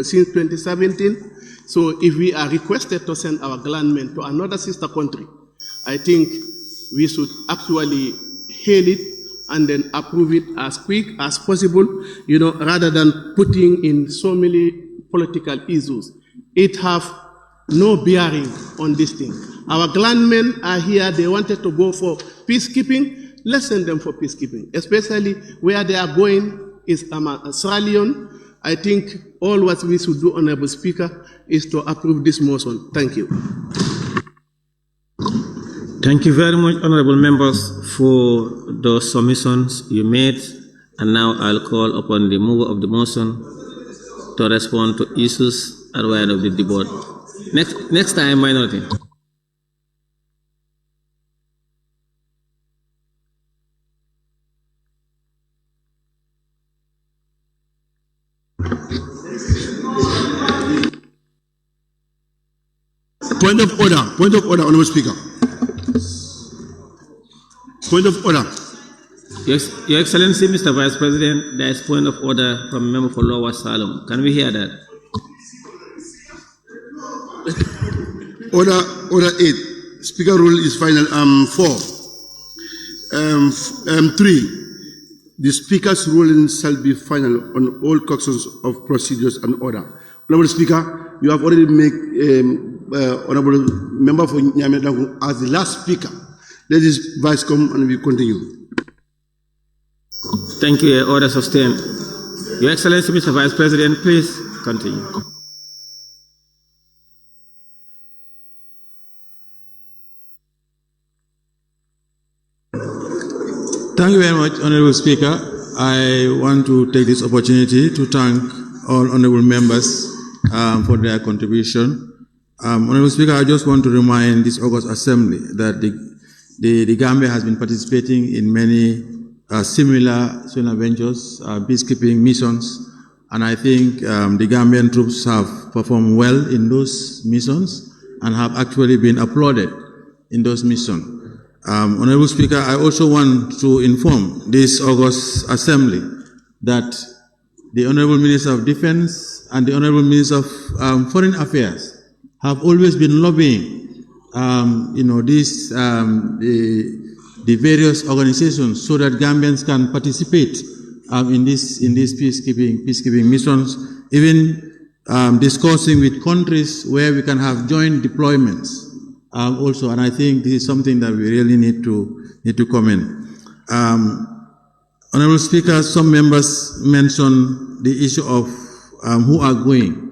since 2017. So if we are requested to send our landmen to another sister country, I think we should actually hail it and then approve it as quick as possible, rather than putting in so many political issues. It have no bearing on this thing. Our landmen are here, they wanted to go for peacekeeping. Let's send them for peacekeeping, especially where they are going is Sierra Leone. I think all what we should do, Honorable Speaker, is to approve this motion. Thank you. Thank you very much, honorable members, for those submissions you made. And now I'll call upon the mover of the motion to respond to issues at the end of the debate. Next time, minority. Point of order, Honorable Speaker. Point of order. Your Excellency, Mr. Vice President, there is point of order from a member for Lower Salem. Can we hear that? Order 8. Speaker rule is final. 4. 3. The Speaker's ruling shall be final on all questions of procedures and order. Honorable Speaker, you have already made Honorable Member for Nyame Dankunku as the last speaker. Let this vice come and we continue. Thank you. Order sustained. Your Excellency, Mr. Vice President, please continue. Thank you very much, Honorable Speaker. I want to take this opportunity to thank all honorable members for their contribution. Honorable Speaker, I just want to remind this August Assembly that the Gambia has been participating in many similar ventures, peacekeeping missions, and I think the Gambian troops have performed well in those missions and have actually been applauded in those missions. Honorable Speaker, I also want to inform this August Assembly that the Honorable Minister of Defense and the Honorable Minister of Foreign Affairs have always been lobbying, the various organizations so that Gambians can participate in these peacekeeping missions, even discussing with countries where we can have joint deployments also. And I think this is something that we really need to comment. Honorable Speaker, some members mentioned the issue of who are going.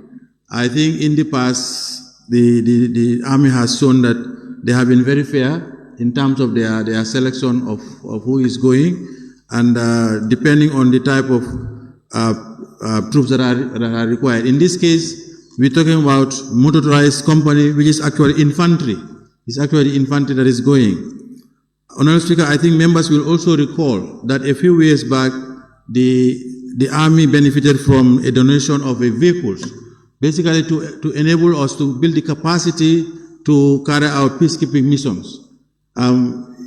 I think in the past, the Army has shown that they have been very fair in terms of their selection of who is going, and depending on the type of troops that are required. In this case, we're talking about motorized company, which is actually infantry. It's actually infantry that is going. Honorable Speaker, I think members will also recall that a few years back, the Army benefited from a donation of vehicles, basically to enable us to build the capacity to carry out peacekeeping missions.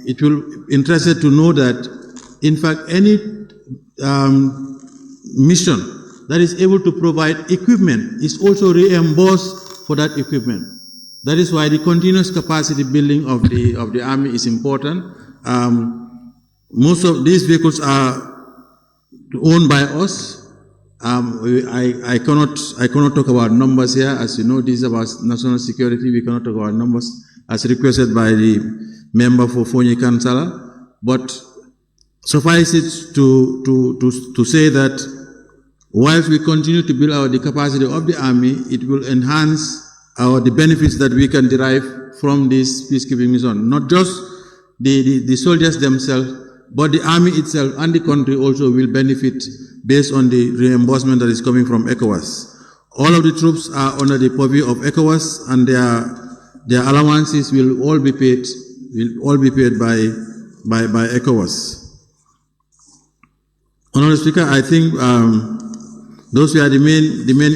It will be interested to know that, in fact, any mission that is able to provide equipment is also reimbursed for that equipment. That is why the continuous capacity building of the Army is important. Most of these vehicles are owned by us. I cannot talk about numbers here. As you know, this is about national security. We cannot talk about numbers as requested by the member for Fonyi Kansala. But suffice it to say that whilst we continue to build the capacity of the Army, it will enhance the benefits that we can derive from this peacekeeping mission. Not just the soldiers themselves, but the Army itself and the country also will benefit based on the reimbursement that is coming from ECOWAS. All of the troops are under the purview of ECOWAS, and their allowances will all be paid by ECOWAS. Honorable Speaker, I think those were the main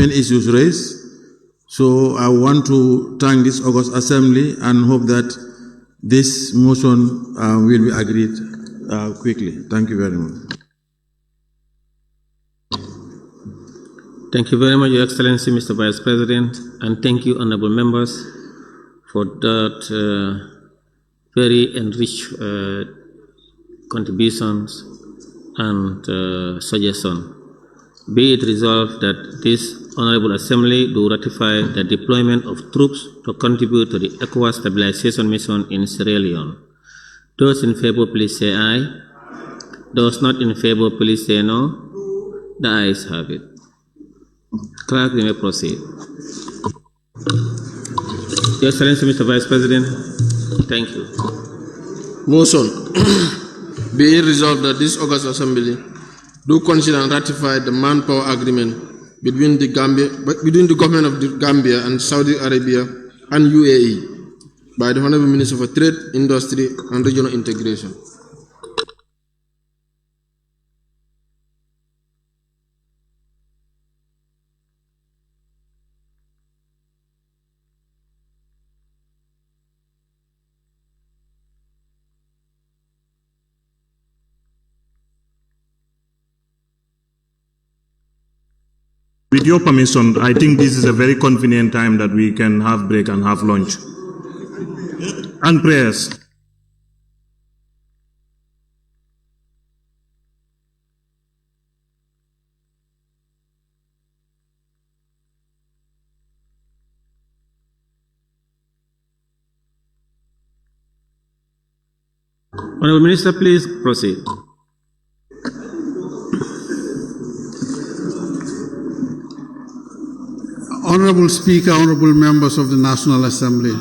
issues raised. So I want to thank this August Assembly and hope that this motion will be agreed quickly. Thank you very much. Thank you very much, Your Excellency, Mr. Vice President, and thank you, honorable members, for that very enriched contributions and suggestions. Be it resolved that this Honorable Assembly do ratify the deployment of troops to contribute to the ECOWAS stabilization mission in Sierra Leone. Those in favor, please say aye. Those not in favor, please say no. The ayes have it. Clerk, we may proceed. Your Excellency, Mr. Vice President, thank you. Motion. Be it resolved that this August Assembly do consider and ratify the manpower agreement between the government of the Gambia and Saudi Arabia and UAE by the Honorable Minister for Trade, Industry and Regional Integration. With your permission, I think this is a very convenient time that we can have break and have lunch. And prayers. Honorable Minister, please proceed. Honorable Speaker, honorable members of the National Assembly,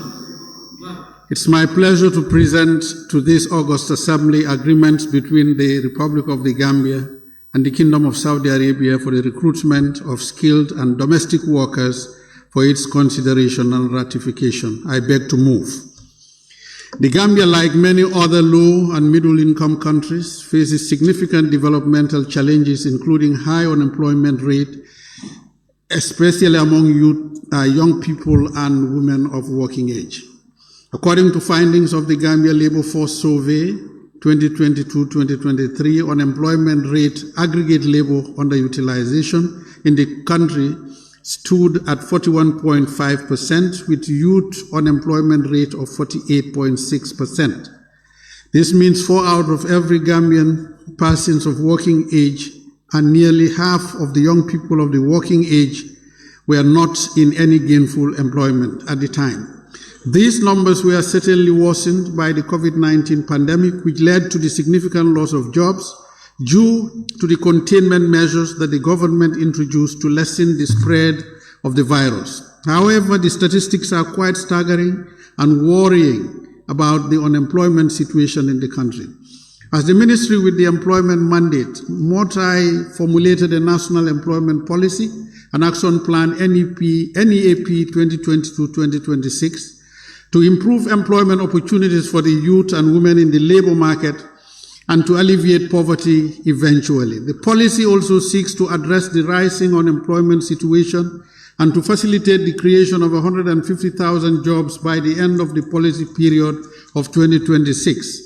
it's my pleasure to present to this August Assembly agreements between the Republic of the Gambia and the Kingdom of Saudi Arabia for the recruitment of skilled and domestic workers for its consideration and ratification. I beg to move. The Gambia, like many other low and middle income countries, faces significant developmental challenges, including high unemployment rate, especially among young people and women of working age. According to findings of the Gambia Labor Force Survey 2022-2023 unemployment rate, aggregate labor underutilization in the country stood at 41.5%, with youth unemployment rate of 48.6%. This means 4 out of every Gambian persons of working age and nearly half of the young people of the working age were not in any gainful employment at the time. These numbers were certainly worsened by the COVID-19 pandemic, which led to the significant loss of jobs due to the containment measures that the government introduced to lessen the spread of the virus. However, the statistics are quite staggering and worrying about the unemployment situation in the country. As the ministry with the employment mandate, MOTAI formulated a national employment policy and action plan NEP 2022-2026 to improve employment opportunities for the youth and women in the labor market and to alleviate poverty eventually. The policy also seeks to address the rising unemployment situation and to facilitate the creation of 150,000 jobs by the end of the policy period of 2026.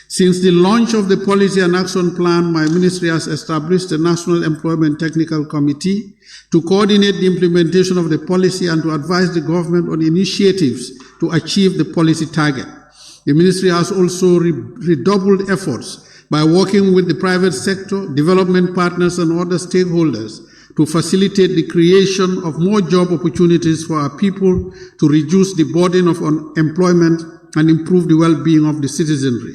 Since the launch of the policy and action plan, my ministry has established a National Employment Technical Committee to coordinate the implementation of the policy and to advise the government on initiatives to achieve the policy target. The ministry has also redoubled efforts by working with the private sector, development partners, and other stakeholders to facilitate the creation of more job opportunities for our people, to reduce the burden of unemployment and improve the well-being of the citizenry.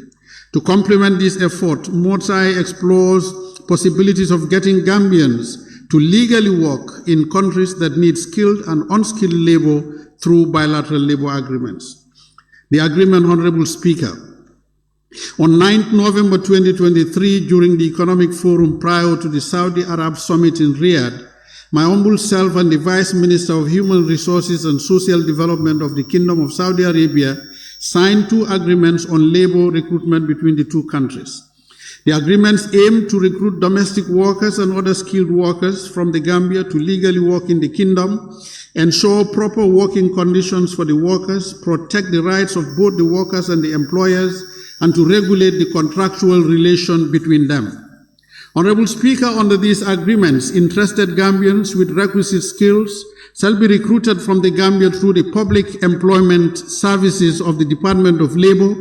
To complement this effort, MOTAI explores possibilities of getting Gambians to legally work in countries that need skilled and unskilled labor through bilateral labor agreements. The agreement, Honorable Speaker, on 9th November 2023, during the Economic Forum prior to the Saudi Arab Summit in Riyadh, my humble self and the Vice Minister of Human Resources and Social Development of the Kingdom of Saudi Arabia signed 2 agreements on labor recruitment between the 2 countries. The agreements aim to recruit domestic workers and other skilled workers from the Gambia to legally work in the kingdom, ensure proper working conditions for the workers, protect the rights of both the workers and the employers, and to regulate the contractual relation between them. Honorable Speaker, under these agreements, interested Gambians with requisite skills shall be recruited from the Gambia through the public employment services of the Department of Labor,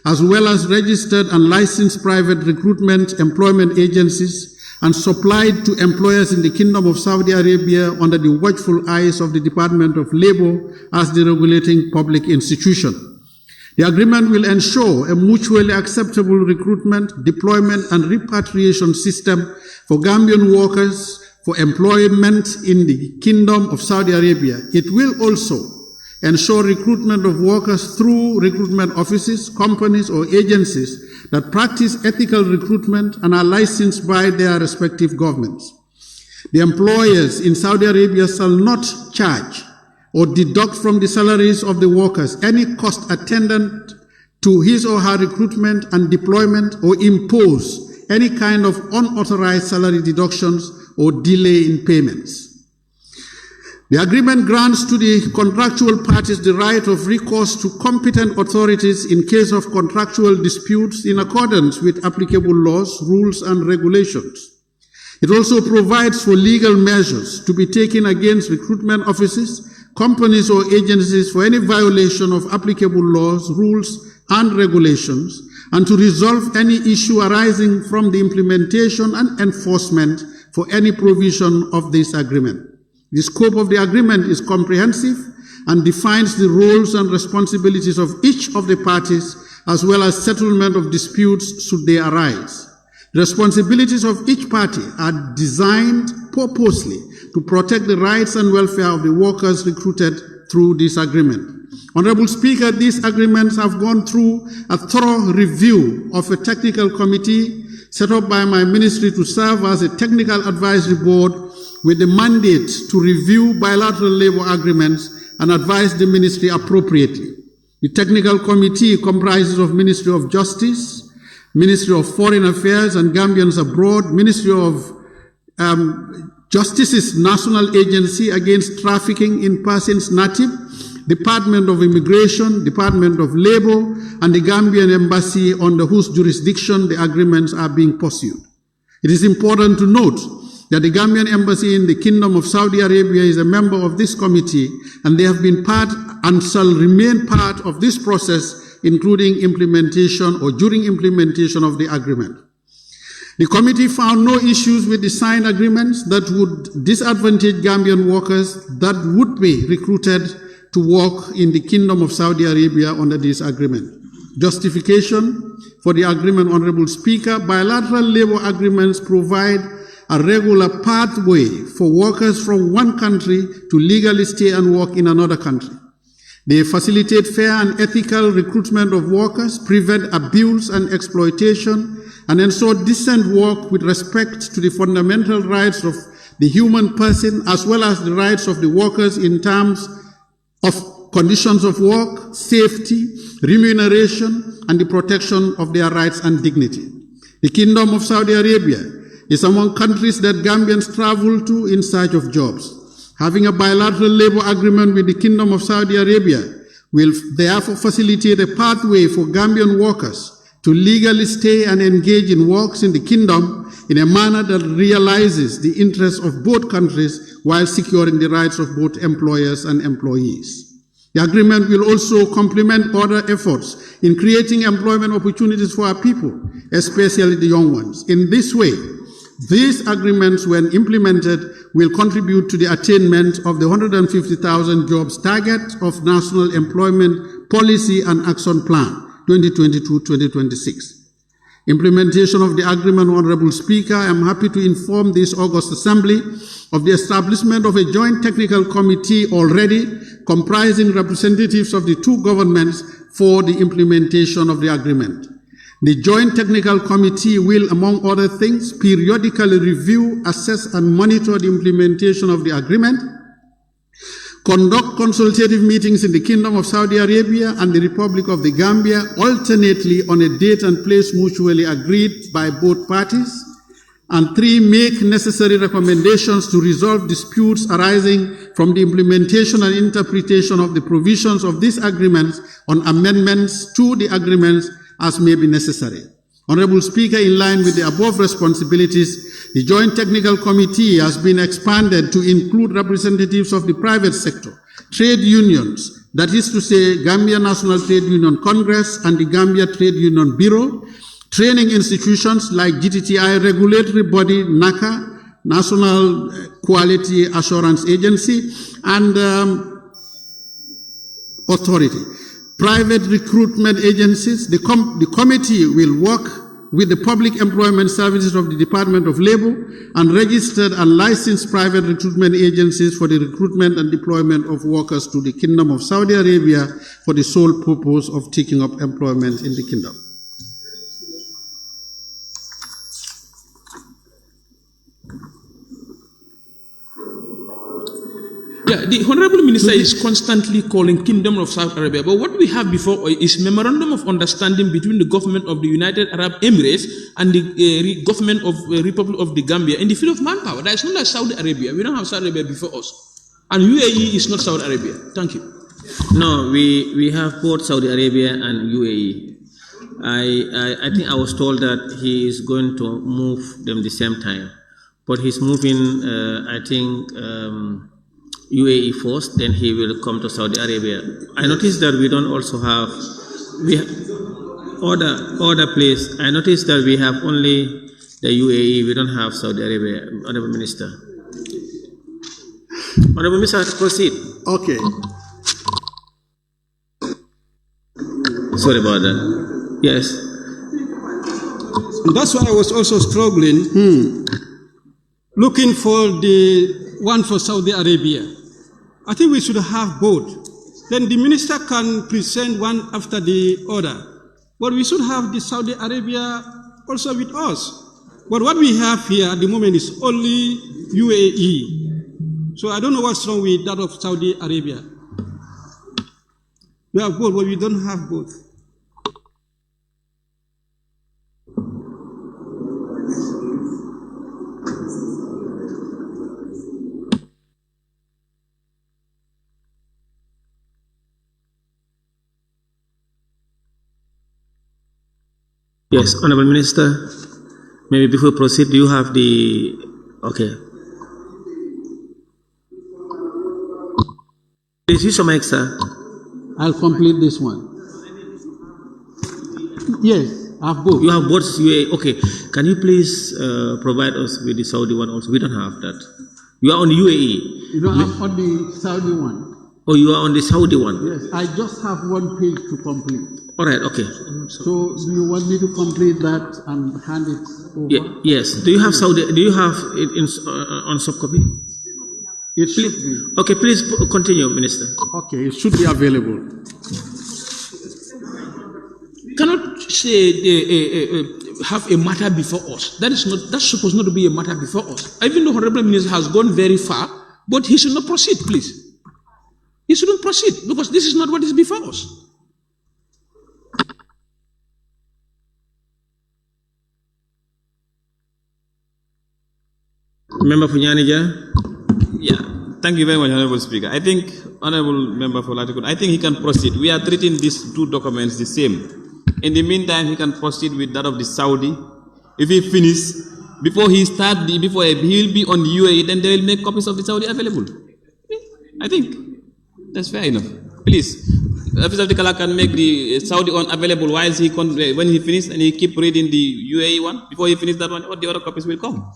as well as registered and licensed private recruitment employment agencies, and supplied to employers in the Kingdom of Saudi Arabia under the watchful eyes of the Department of Labor as the regulating public institution. The agreement will ensure a mutually acceptable recruitment, deployment, and repatriation system for Gambian workers for employment in the Kingdom of Saudi Arabia. It will also ensure recruitment of workers through recruitment offices, companies, or agencies that practice ethical recruitment and are licensed by their respective governments. The employers in Saudi Arabia shall not charge or deduct from the salaries of the workers any cost attendant to his or her recruitment and deployment, or impose any kind of unauthorized salary deductions or delay in payments. The agreement grants to the contractual parties the right of recourse to competent authorities in case of contractual disputes in accordance with applicable laws, rules, and regulations. It also provides for legal measures to be taken against recruitment offices, companies, or agencies for any violation of applicable laws, rules, and regulations, and to resolve any issue arising from the implementation and enforcement for any provision of this agreement. The scope of the agreement is comprehensive and defines the roles and responsibilities of each of the parties, as well as settlement of disputes should they arise. The responsibilities of each party are designed purposely to protect the rights and welfare of the workers recruited through this agreement. Honorable Speaker, these agreements have gone through a thorough review of a technical committee set up by my ministry to serve as a technical advisory board with the mandate to review bilateral labor agreements and advise the ministry appropriately. The technical committee comprises of Ministry of Justice, Ministry of Foreign Affairs and Gambians Abroad, Ministry of Justice's National Agency Against Trafficking in Persons, NATIP, Department of Immigration, Department of Labor, and the Gambian Embassy under whose jurisdiction the agreements are being pursued. It is important to note that the Gambian Embassy in the Kingdom of Saudi Arabia is a member of this committee, and they have been part and shall remain part of this process, including implementation or during implementation of the agreement. The committee found no issues with the signed agreements that would disadvantage Gambian workers that would be recruited to work in the Kingdom of Saudi Arabia under this agreement. Justification for the agreement, Honorable Speaker: bilateral labor agreements provide a regular pathway for workers from one country to legally stay and work in another country. They facilitate fair and ethical recruitment of workers, prevent abuse and exploitation, and ensure decent work with respect to the fundamental rights of the human person as well as the rights of the workers in terms of conditions of work, safety, remuneration, and the protection of their rights and dignity. The Kingdom of Saudi Arabia is among countries that Gambians travel to in search of jobs. Having a bilateral labor agreement with the Kingdom of Saudi Arabia will therefore facilitate a pathway for Gambian workers to legally stay and engage in works in the kingdom in a manner that realizes the interests of both countries while securing the rights of both employers and employees. The agreement will also complement other efforts in creating employment opportunities for our people, especially the young ones. In this way, these agreements, when implemented, will contribute to the attainment of the 150,000 jobs target of National Employment Policy and Action Plan 2022-2026. Implementation of the agreement, Honorable Speaker, I am happy to inform this August Assembly of the establishment of a joint technical committee already comprising representatives of the two governments for the implementation of the agreement. The Joint Technical Committee will, among other things, periodically review, assess, and monitor the implementation of the agreement, conduct consultative meetings in the Kingdom of Saudi Arabia and the Republic of the Gambia, alternately on a date and place mutually agreed by both parties, and 3, make necessary recommendations to resolve disputes arising from the implementation and interpretation of the provisions of these agreements on amendments to the agreements as may be necessary. Honorable Speaker, in line with the above responsibilities, the Joint Technical Committee has been expanded to include representatives of the private sector, trade unions, that is to say, Gambia National Trade Union Congress and the Gambia Trade Union Bureau, training institutions like GTTI regulatory body, NACA, National Quality Assurance Agency, and authority. Private recruitment agencies. The committee will work with the Public Employment Services of the Department of Labor and registered and licensed private recruitment agencies for the recruitment and deployment of workers to the Kingdom of Saudi Arabia for the sole purpose of taking up employment in the kingdom. Yeah, the Honorable Minister is constantly calling Kingdom of Saudi Arabia, but what we have before is Memorandum of Understanding between the government of the United Arab Emirates and the government of Republic of the Gambia in the field of manpower. That is not like Saudi Arabia. We don't have Saudi Arabia before us. And UAE is not Saudi Arabia. Thank you. No, we have both Saudi Arabia and UAE. I think I was told that he is going to move them the same time, but he's moving, I think, UAE first, then he will come to Saudi Arabia. I noticed that we don't also have other place. I noticed that we have only the UAE. We don't have Saudi Arabia. Honorable Minister. Honorable Minister, proceed. Okay. Sorry about that. Yes. That's why I was also struggling, looking for the one for Saudi Arabia. I think we should have both. Then the minister can present one after the other. But we should have the Saudi Arabia also with us. But what we have here at the moment is only UAE. So I don't know what's wrong with that of Saudi Arabia. We have both, but we don't have both. Yes, Honorable Minister, maybe before we proceed, do you have the, okay. Please use your mic, sir. I'll complete this one. Yes, I have both. You have both UAE, okay. Can you please provide us with the Saudi one also? We don't have that. You are on the UAE. You don't have on the Saudi one. Oh, you are on the Saudi one? Yes, I just have one page to complete. All right, okay. So, do you want me to complete that and hand it over? Yes. Do you have Saudi? Do you have it in, on soft copy? It should be. Okay, please continue, Minister. Okay, it should be available. Cannot say have a matter before us. That's supposed not to be a matter before us. Even the Honorable Minister has gone very far, but he should not proceed, please. He shouldn't proceed because this is not what is before us. Member Funyanija. Yeah, thank you very much, Honorable Speaker. I think, Honorable Member for Latikun, I think he can proceed. We are treating these two documents the same. In the meantime, he can proceed with that of the Saudi. If he finishes, before he will be on the UAE, then they will make copies of the Saudi available. I think that's fair enough. Please, Officer of the Kala can make the Saudi one available whilst when he finishes, and he keep reading the UAE one. Before he finishes that one, all the other copies will come.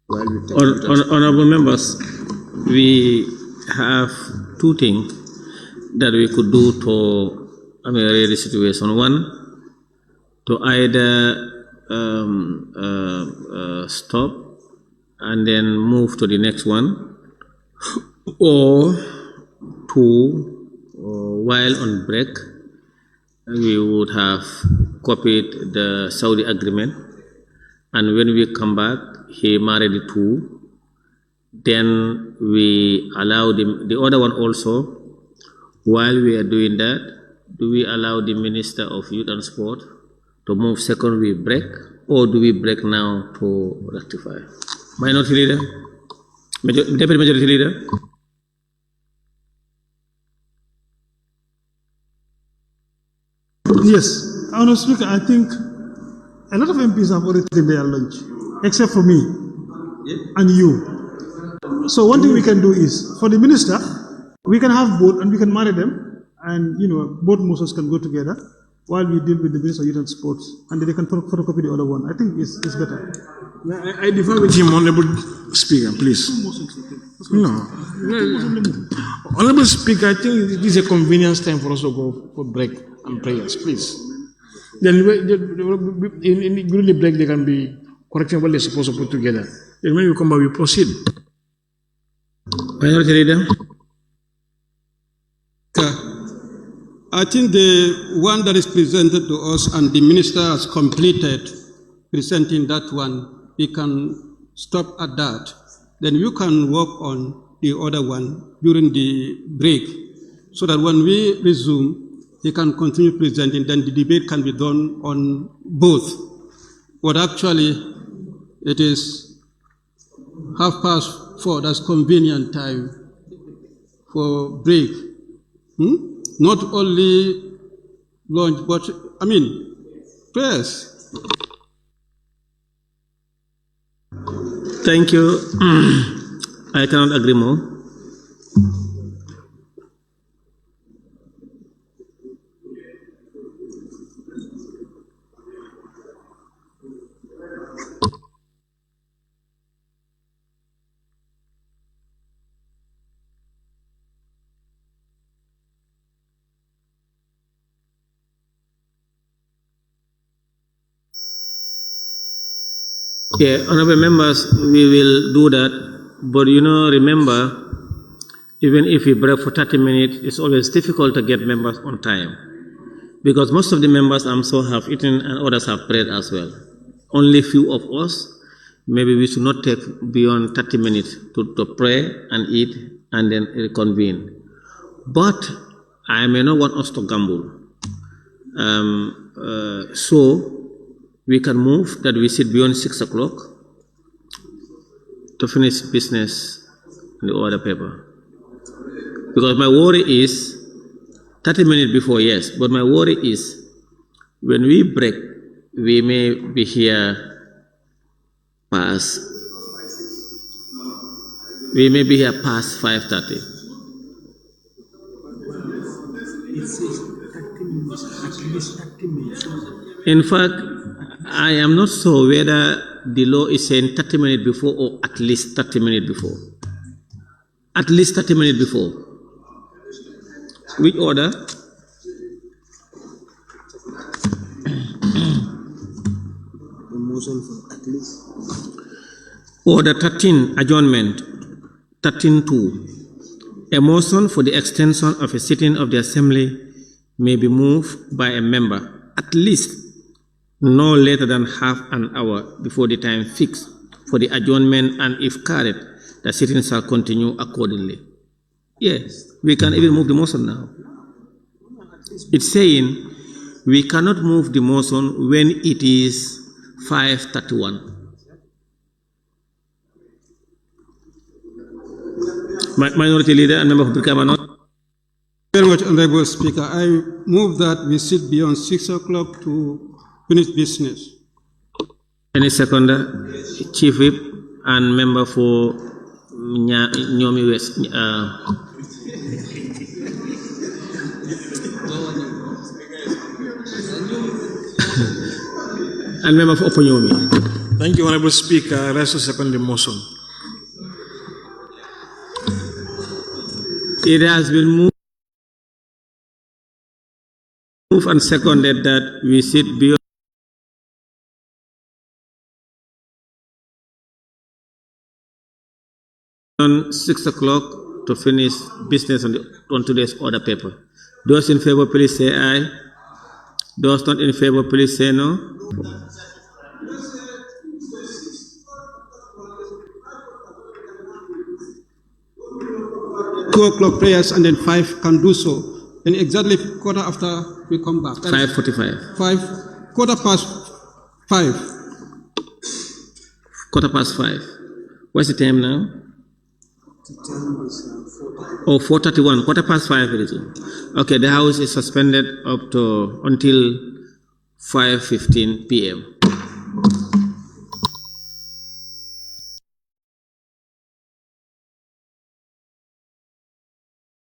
Honorable members, we have two things that we could do to ameliorate the situation. One, to either stop and then move to the next one, or two, while on break, we would have copied the Saudi agreement, and when we come back, he married the two. Then we allow the other one also. While we are doing that, do we allow the Minister of Youth and Sport to move second we break, or do we break now to rectify? Minority Leader? Deputy Majority Leader? Yes, Honourable Speaker, I think a lot of MPs have already taken their lunch, except for me and you. So one thing we can do is, for the Minister, we can have both and we can marry them, and both motions can go together while we deal with the Minister of Youth and Sports, and then they can photocopy the other one. I think it's better. I differ with him, Honourable Speaker, please. No. Honourable Speaker, I think it is a convenience time for us to go for break and prayers, please. Then during the break, they can be correcting what they're supposed to put together. Then when we come back, we proceed. Minority Leader? I think the one that is presented to us and the Minister has completed presenting that one, we can stop at that. Then you can work on the other one during the break, so that when we resume, he can continue presenting, then the debate can be done on both. But actually, it is 4:30, that's convenient time for break. Not only launch, but I mean, prayers. Thank you. I cannot agree more. Yeah, honorable members, we will do that. But remember, even if we break for 30 minutes, it's always difficult to get members on time. Because most of the members I'm sure have eaten and others have prayed as well. Only few of us, maybe we should not take beyond 30 minutes to pray and eat and then reconvene. But I may not want us to gamble. So we can move that we sit beyond 6 o'clock to finish business in the order paper. Because my worry is 30 minutes before, yes, but my worry is when we break, we may be here past 5:30. In fact, I am not sure whether the law is saying 30 minutes before or at least 30 minutes before. At least 30 minutes before. Which order? Order 13, adjournment. 13.2. A motion for the extension of a sitting of the Assembly may be moved by a member at least no later than half an hour before the time fixed for the adjournment, and if carried, the sitting shall continue accordingly. Yes, we can even move the motion now. It's saying we cannot move the motion when it is 5:31. Minority Leader and Member of Brikama. Very much, Honorable Speaker. I move that we sit beyond 6 o'clock to finish business. Any seconder? Chief Whip and member for Nyomi West. And member for Oponyomi. Thank you, Honorable Speaker. I rise to second the motion. It has been moved and seconded that we sit beyond 6 o'clock to finish business on today's order paper. Those in favor, please say aye. Those not in favor, please say no. Two o'clock prayers and then 5 can do so. Then exactly quarter after we come back. 5:45. Quarter past 5. Quarter past 5. What's the time now? Oh, 4:31. Quarter past 5 it is. Okay, the House is suspended until 5:15 p.m.